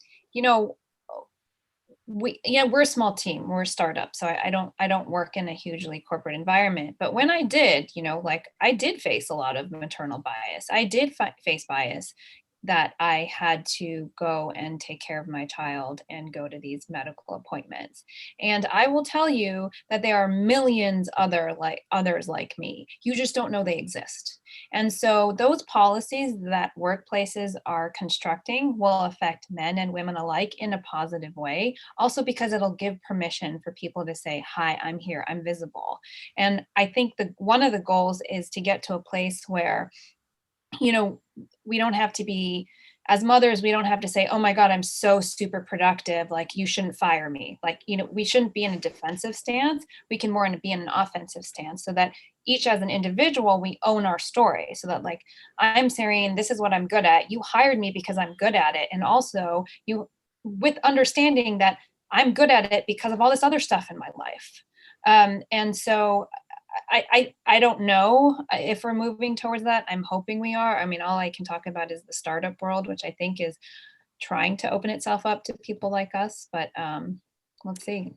[SPEAKER 3] a small team, we're a startup. So I don't work in a hugely corporate environment. But when I did, I did face a lot of maternal bias. I did face bias that I had to go and take care of my child and go to these medical appointments. And I will tell you that there are millions others like me. You just don't know they exist. And so those policies that workplaces are constructing will affect men and women alike in a positive way. Also because it'll give permission for people to say, hi, I'm here, I'm visible. And I think one of the goals is to get to a place where we don't have to be, as mothers, we don't have to say, oh my God, I'm so super productive, like you shouldn't fire me. Like, we shouldn't be in a defensive stance. We can more be in an offensive stance, so that each as an individual, we own our story. So that like, I'm Sehreen, this is what I'm good at. You hired me because I'm good at it. And also with understanding that I'm good at it because of all this other stuff in my life. And so I don't know if we're moving towards that. I'm hoping we are. I mean, all I can talk about is the startup world, which I think is trying to open itself up to people like us, but let's see.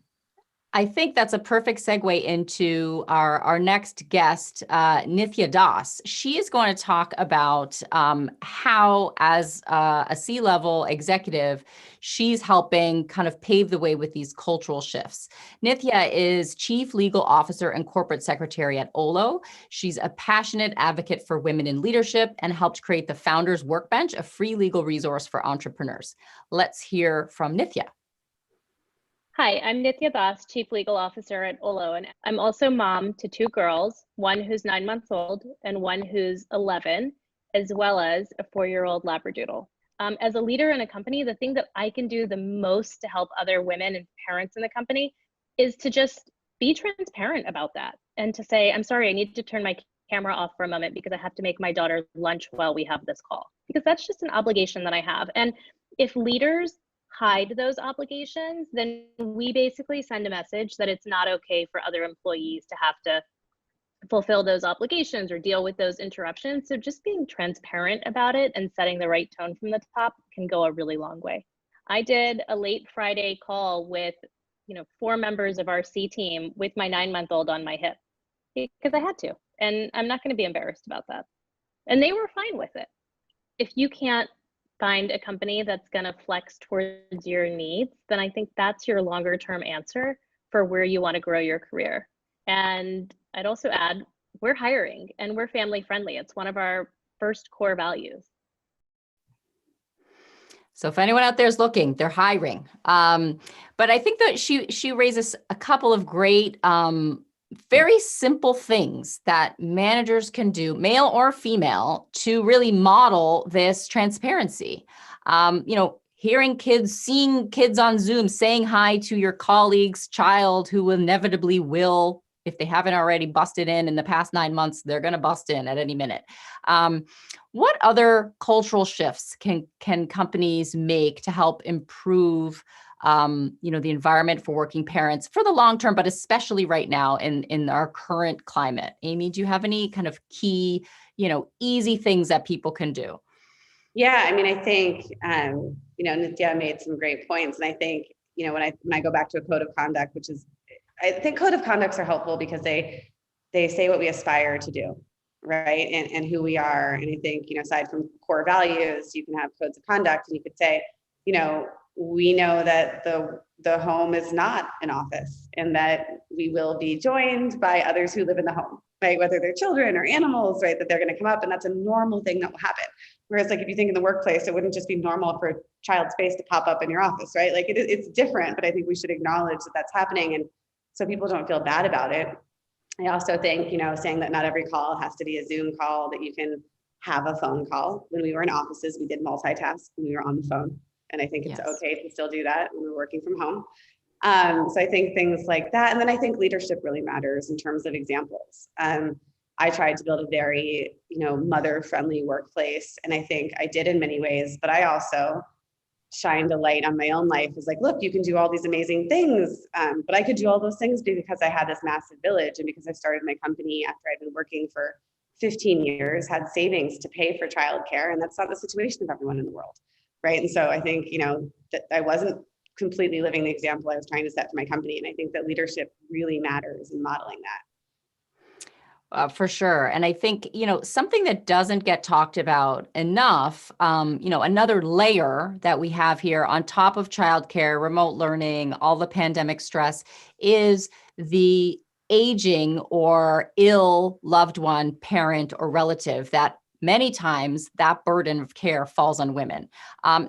[SPEAKER 1] I think that's a perfect segue into our next guest, Nithya Das. She is going to talk about how, as a C-level executive, she's helping kind of pave the way with these cultural shifts. Nithya is Chief Legal Officer and Corporate Secretary at Olo. She's a passionate advocate for women in leadership and helped create the Founders Workbench, a free legal resource for entrepreneurs. Let's hear from Nithya.
[SPEAKER 5] Hi, I'm Nithya Bas, Chief Legal Officer at Olo, and I'm also mom to two girls, one who's 9 months old and one who's 11, as well as a 4-year-old Labradoodle. As a leader in a company, the thing that I can do the most to help other women and parents in the company is to just be transparent about that and to say, I'm sorry, I need to turn my camera off for a moment because I have to make my daughter lunch while we have this call, because that's just an obligation that I have. And if leaders hide those obligations, then we basically send a message that it's not okay for other employees to have to fulfill those obligations or deal with those interruptions. So just being transparent about it and setting the right tone from the top can go a really long way. I did a late Friday call with 4 members of our C team with my 9-month-old on my hip because I had to, and I'm not going to be embarrassed about that. And they were fine with it. If you can't find a company that's going to flex towards your needs, then I think that's your longer term answer for where you want to grow your career. And I'd also add, we're hiring and we're family friendly. It's one of our first core values.
[SPEAKER 1] So if anyone out there is looking, they're hiring. But I think that she raises a couple of great, very simple things that managers can do, male or female, to really model this transparency. Seeing kids on Zoom, saying hi to your colleague's child who inevitably will, if they haven't already busted in the past 9 months, they're going to bust in at any minute. What other cultural shifts can companies make to help improve the environment for working parents for the long term, but especially right now in our current climate? Amy, do you have any kind of key, easy things that people can do?
[SPEAKER 2] Yeah, I mean, I think, Nithya made some great points. And I think, when I go back to a code of conduct, I think code of conducts are helpful because they say what we aspire to do, right? And who we are. And I think, aside from core values, you can have codes of conduct, and you could say, we know that the home is not an office, and that we will be joined by others who live in the home, right? Whether they're children or animals, right? That they're going to come up, and that's a normal thing that will happen. Whereas, like, if you think in the workplace, it wouldn't just be normal for a child's face to pop up in your office, right? Like it's different, but I think we should acknowledge that that's happening, and so people don't feel bad about it. I also think, saying that not every call has to be a Zoom call, that you can have a phone call. When we were in offices, we did multitask when we were on the phone. And I think it's okay to still do that when we're working from home. So I think things like that. And then I think leadership really matters in terms of examples. I tried to build a very, mother-friendly workplace. And I think I did in many ways, but I also shined a light on my own life. It was like, look, you can do all these amazing things. But I could do all those things because I had this massive village, and because I started my company after I'd been working for 15 years, had savings to pay for childcare. And that's not the situation of everyone in the world. Right. And so I think, that I wasn't completely living the example I was trying to set for my company. And I think that leadership really matters in modeling that.
[SPEAKER 1] For sure. And I think, something that doesn't get talked about enough, another layer that we have here on top of childcare, remote learning, all the pandemic stress, is the aging or ill loved one, parent, or relative that many times that burden of care falls on women.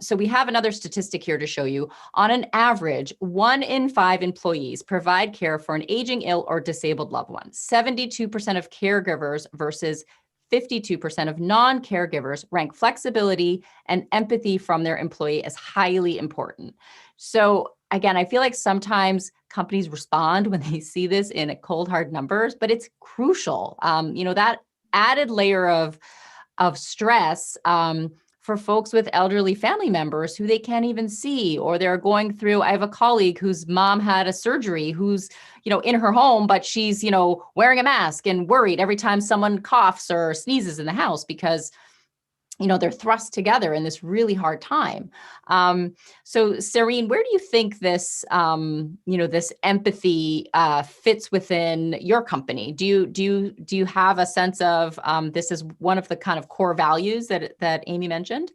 [SPEAKER 1] So we have another statistic here to show you. On an average, 1 in 5 employees provide care for an aging, ill, or disabled loved one. 72% of caregivers versus 52% of non-caregivers rank flexibility and empathy from their employee as highly important. So again, I feel like sometimes companies respond when they see this in cold hard numbers, but it's crucial. That added layer of stress for folks with elderly family members who they can't even see, or they're going through. I have a colleague whose mom had a surgery, who's, in her home, but she's, wearing a mask and worried every time someone coughs or sneezes in the house because, they're thrust together in this really hard time. So Sehreen, where do you think this, this empathy fits within your company? Do you have a sense of this is one of the kind of core values that Amy mentioned?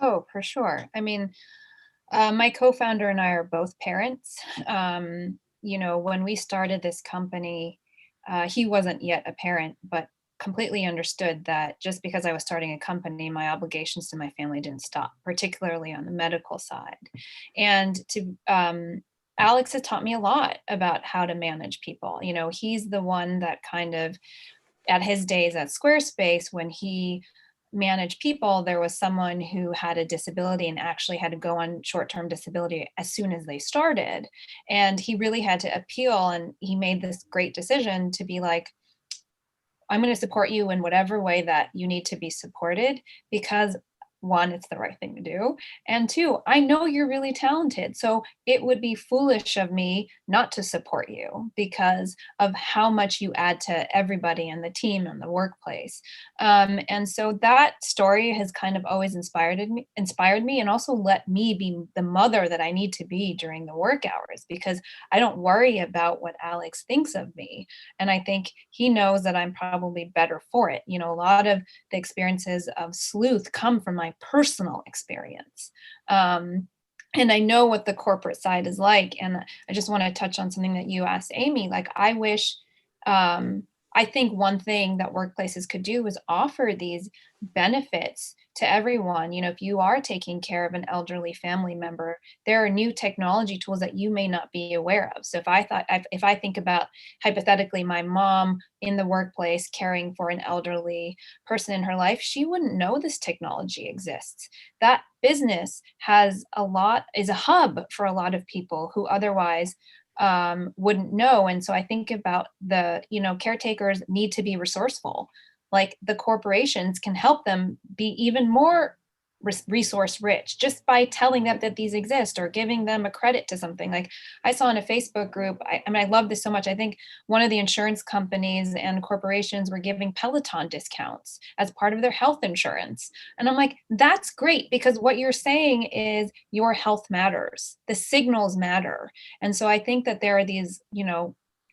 [SPEAKER 3] Oh, for sure. I mean, my co-founder and I are both parents. When we started this company, he wasn't yet a parent, but completely understood that just because I was starting a company, my obligations to my family didn't stop, particularly on the medical side. And to Alex has taught me a lot about how to manage people. You know, he's the one that kind of, at his days at Squarespace, when he managed people, there was someone who had a disability and actually had to go on short-term disability as soon as they started. And he really had to appeal, and he made this great decision to be like, I'm going to support you in whatever way that you need to be supported, because one, it's the right thing to do. And two, I know you're really talented. So it would be foolish of me not to support you because of how much you add to everybody in the team and the workplace. And so that story has kind of always inspired me, and also let me be the mother that I need to be during the work hours, because I don't worry about what Alex thinks of me. And I think he knows that I'm probably better for it. You know, a lot of the experiences of sleuth come from my personal experience. And I know what the corporate side is like. And I just want to touch on something that you asked, Amy. Like, I wish, I think one thing that workplaces could do is offer these benefits to everyone. You know, if you are taking care of an elderly family member, there are new technology tools that you may not be aware of. So if I think about hypothetically my mom in the workplace caring for an elderly person in her life, she wouldn't know this technology exists. That business is a hub for a lot of people who otherwise wouldn't know. And so I think about caretakers need to be resourceful. Like, the corporations can help them be even more resource rich just by telling them that these exist or giving them a credit to something. Like, I saw in a Facebook group, I love this so much. I think one of the insurance companies and corporations were giving Peloton discounts as part of their health insurance. And I'm like, that's great, because what you're saying is your health matters. The signals matter. And so I think that there are these,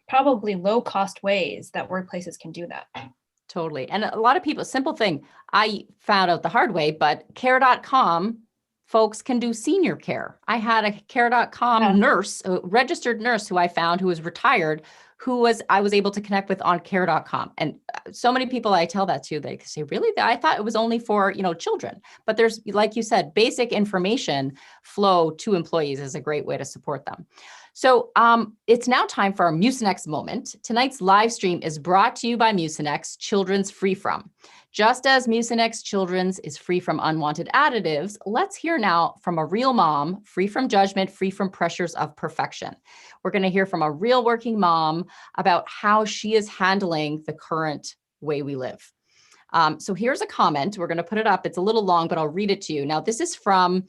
[SPEAKER 3] probably low cost ways that workplaces can do that.
[SPEAKER 1] Totally. And a lot of people, simple thing, I found out the hard way, but care.com folks can do senior care. I had a care.com nurse, a registered nurse who I found who was retired, I was able to connect with on care.com. And so many people I tell that to, they say, really? I thought it was only for, children. But there's, like you said, basic information flow to employees is a great way to support them. So it's now time for our Mucinex moment. Tonight's live stream is brought to you by Mucinex Children's Free From. Just as Mucinex Children's is free from unwanted additives, let's hear now from a real mom, free from judgment, free from pressures of perfection. We're going to hear from a real working mom about how she is handling the current way we live. So here's a comment. We're going to put it up. It's a little long, but I'll read it to you. Now, this is from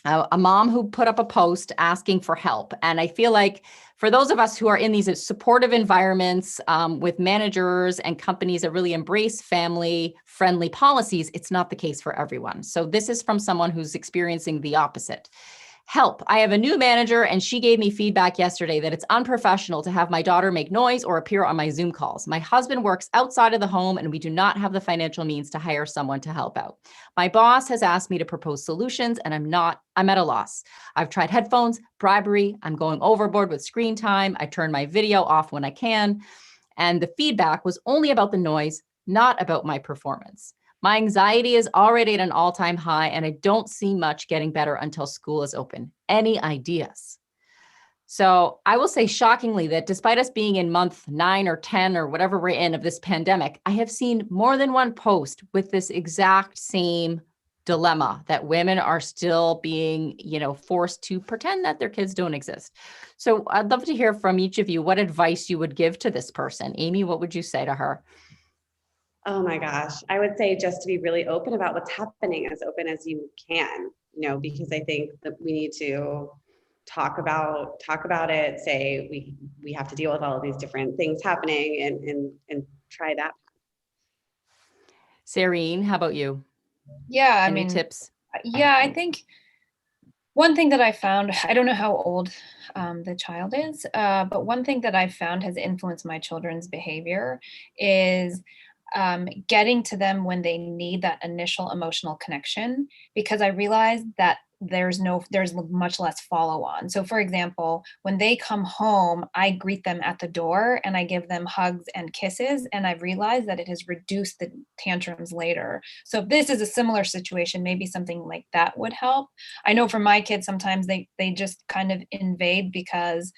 [SPEAKER 1] a mom who put up a post asking for help. And I feel like for those of us who are in these supportive environments with managers and companies that really embrace family-friendly policies, it's not the case for everyone. So this is from someone who's experiencing the opposite. Help. I have a new manager and she gave me feedback yesterday that it's unprofessional to have my daughter make noise or appear on my Zoom calls. My husband works outside of the home and we do not have the financial means to hire someone to help out. My boss has asked me to propose solutions and I'm at a loss. I've tried headphones, bribery, I'm going overboard with screen time. I turn my video off when I can. And the feedback was only about the noise, not about my performance. My anxiety is already at an all-time high, and I don't see much getting better until school is open. Any ideas? So I will say shockingly that despite us being in month 9 or 10 or whatever we're in of this pandemic, I have seen more than one post with this exact same dilemma that women are still being, forced to pretend that their kids don't exist. So I'd love to hear from each of you what advice you would give to this person. Amy, what would you say to her?
[SPEAKER 2] Oh my gosh. I would say just to be really open about what's happening, as open as you can, because I think that we need to talk about it, say we have to deal with all of these different things happening and try that.
[SPEAKER 1] Sehreen, how about you?
[SPEAKER 3] Yeah,
[SPEAKER 1] Any tips?
[SPEAKER 3] Yeah, I think one thing that I found, I don't know how old the child is, but one thing that I found has influenced my children's behavior is getting to them when they need that initial emotional connection, because I realized that there's much less follow on. So for example, when they come home, I greet them at the door and I give them hugs and kisses. And I've realized that it has reduced the tantrums later. So if this is a similar situation, maybe something like that would help. I know for my kids, sometimes they just kind of invade because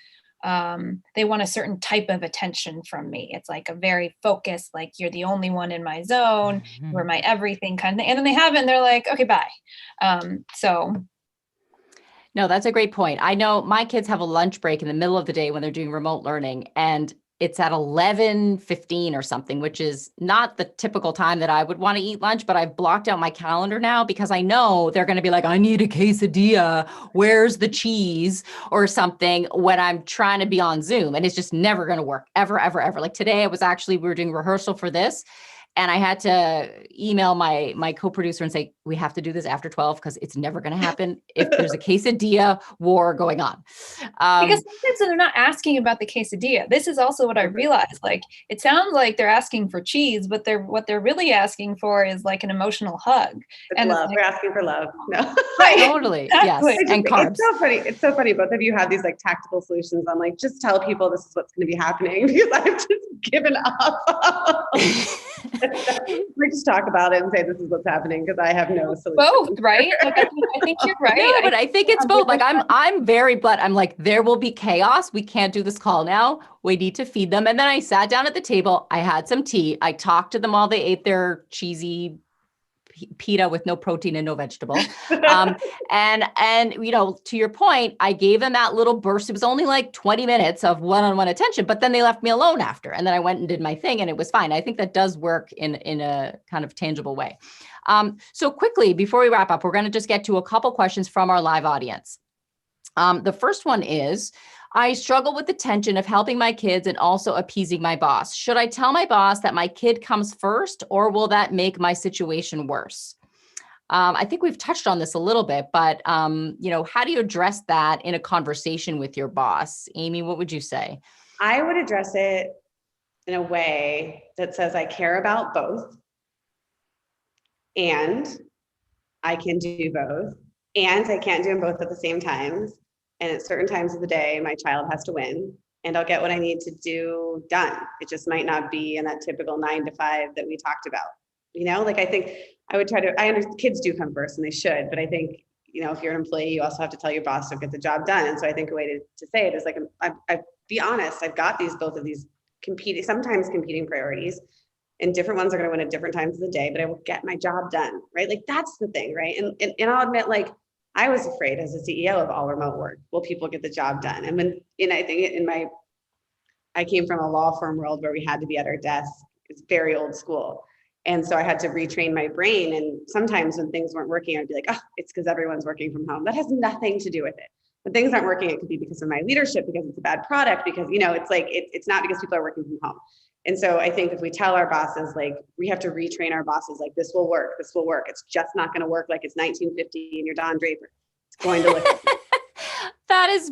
[SPEAKER 3] they want a certain type of attention from me. It's like a very focused, like you're the only one in my zone, you're my everything kind of thing. And then they have it and they're like, okay, bye.
[SPEAKER 1] No, that's a great point. I know my kids have a lunch break in the middle of the day when they're doing remote learning, and it's at 11:15 or something, which is not the typical time that I would want to eat lunch, but I've blocked out my calendar now because I know they're going to be like, I need a quesadilla. Where's the cheese or something when I'm trying to be on Zoom, and it's just never going to work ever, ever, ever. Like today we were doing rehearsal for this. And I had to email my co-producer and say, we have to do this after 12 because it's never going to happen if there's a quesadilla war going on.
[SPEAKER 3] Because sometimes they're not asking about the quesadilla. This is also what I realized. Like, it sounds like they're asking for cheese, but what they're really asking for is like an emotional hug.
[SPEAKER 2] It's love. They're asking for love. No.
[SPEAKER 3] Right.
[SPEAKER 1] Totally.
[SPEAKER 3] Exactly.
[SPEAKER 1] Yes. And carbs.
[SPEAKER 2] It's so funny. It's so funny. Both of you have these like tactical solutions on like, just tell people this is what's going to be happening, because I've just given up. We just talk about it and say this is what's happening because I have no solution.
[SPEAKER 3] Both, right? Like, I think you're right.
[SPEAKER 1] No, but I think it's both. Like I'm very blunt. I'm like, there will be chaos. We can't do this call now. We need to feed them. And then I sat down at the table. I had some tea. I talked to them while they ate their cheesy pita with no protein and no vegetable. And you know, to your point, I gave them that little burst. It was only like 20 minutes of one-on-one attention, but then they left me alone after. And then I went and did my thing and it was fine. I think that does work in a kind of tangible way. So quickly, before we wrap up, we're going to just get to a couple questions from our live audience. The first one is, I struggle with the tension of helping my kids and also appeasing my boss. Should I tell my boss that my kid comes first, or will that make my situation worse? I think we've touched on this a little bit, but you know, how do you address that in a conversation with your boss? Amy, what would you say?
[SPEAKER 2] I would address it in a way that says, I care about both, and I can do both, and I can't do them both at the same time. And at certain times of the day, my child has to win, and I'll get what I need to do done. It just might not be in that typical 9 to 5 that we talked about. You know, like I think I would try to, I understand kids do come first and they should, but I think, you know, if you're an employee, you also have to tell your boss to get the job done. And so I think a way to say it is like, I be honest, I've got both of these sometimes competing priorities, and different ones are going to win at different times of the day, but I will get my job done, right? Like that's the thing, right? And I'll admit, like, I was afraid as a CEO of all remote work. Will people get the job done? And I think I came from a law firm world where we had to be at our desk. It's very old school. And so I had to retrain my brain. And sometimes when things weren't working, I'd be like, oh, it's because everyone's working from home. That has nothing to do with it. When things aren't working, it could be because of my leadership, because it's a bad product, because, you know, it's like, it's not because people are working from home. And so I think if we tell our bosses, like, we have to retrain our bosses, like, this will work. It's just not going to work like it's 1950 and you're Don Draper. It's going to look.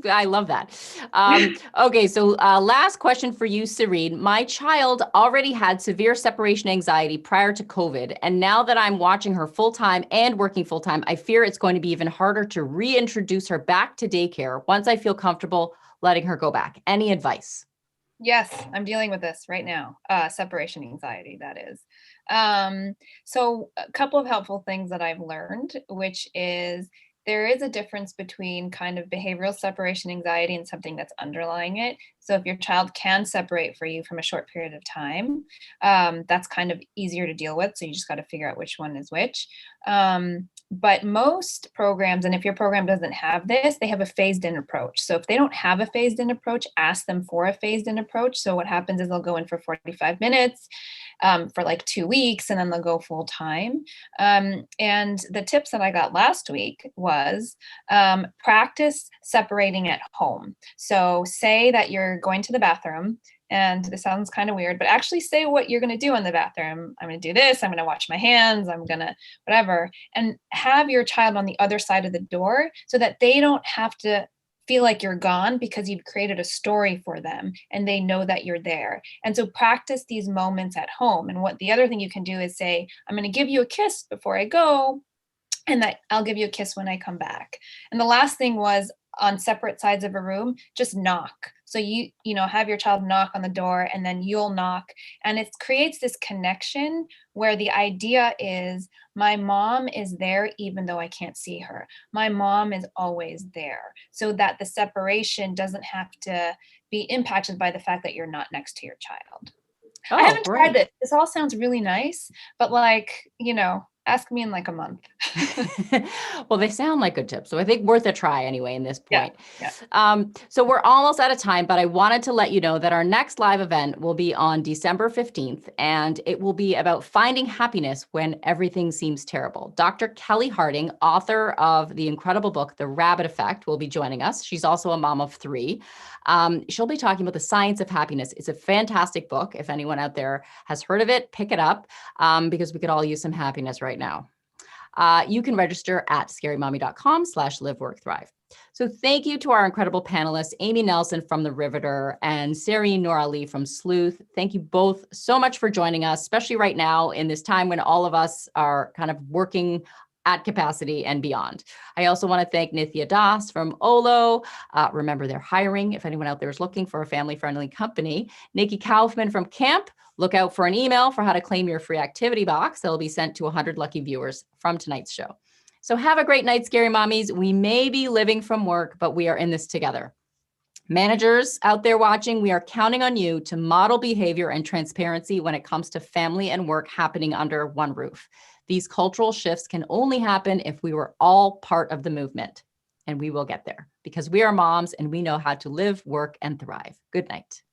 [SPEAKER 1] I love that. Okay. So last question for you, Sehreen. My child already had severe separation anxiety prior to COVID. And now that I'm watching her full-time and working full-time, I fear it's going to be even harder to reintroduce her back to daycare once I feel comfortable letting her go back. Any advice?
[SPEAKER 3] Yes, I'm dealing with this right now. Separation anxiety, that is. So a couple of helpful things that I've learned, which is there is a difference between kind of behavioral separation anxiety and something that's underlying it. So if your child can separate for you from a short period of time, that's kind of easier to deal with. So you just got to figure out which one is which. But most programs, and if your program doesn't have this, they have a phased-in approach. So if they don't have a phased-in approach, ask them for a phased-in approach. So what happens is they'll go in for 45 minutes for like 2 weeks, and then they'll go full time. And the tips that I got last week was practice separating at home. So say that you're going to the bathroom, and this sounds kind of weird, but actually say what you're going to do in the bathroom. I'm going to do this. I'm going to wash my hands. I'm going to whatever. And have your child on the other side of the door so that they don't have to feel like you're gone because you've created a story for them and they know that you're there. And so practice these moments at home. And what the other thing you can do is say, I'm going to give you a kiss before I go. and that I'll give you a kiss when I come back. And the last thing was, on separate sides of a room, just knock. So you have your child knock on the door, and then you'll knock. And it creates this connection where the idea is, my mom is there even though I can't see her. My mom is always there, so that the separation doesn't have to be impacted by the fact that you're not next to your child.
[SPEAKER 1] Oh,
[SPEAKER 3] I haven't
[SPEAKER 1] great.
[SPEAKER 3] tried this. This all sounds really nice, but ask me in like a month.
[SPEAKER 1] Well, they sound like good tips. So I think worth a try anyway in this point.
[SPEAKER 3] Yeah.
[SPEAKER 1] So we're almost out of time, but I wanted to let you know that our next live event will be on December 15th, and it will be about finding happiness when everything seems terrible. Dr. Kelly Harding, author of the incredible book, The Rabbit Effect, will be joining us. She's also a mom of 3. She'll be talking about the science of happiness. It's a fantastic book. If anyone out there has heard of it, pick it up, because we could all use some happiness right now. You can register at scarymommy.com/live.work.thrive. So thank you to our incredible panelists, Amy Nelson from the Riveter and Sehreen Noor Ali from Sleuth. Thank you both so much for joining us, especially right now in this time when all of us are kind of working at capacity and beyond. I also want to thank Nithya Das from Olo. Remember, they're hiring if anyone out there is looking for a family-friendly company. Nikki Kaufman from Camp. Look out for an email for how to claim your free activity box that will be sent to 100 lucky viewers from tonight's show. So have a great night, Scary Mommies. We may be living from work, but we are in this together. Managers out there watching, we are counting on you to model behavior and transparency when it comes to family and work happening under one roof. These cultural shifts can only happen if we were all part of the movement. And we will get there because we are moms and we know how to live, work, and thrive. Good night.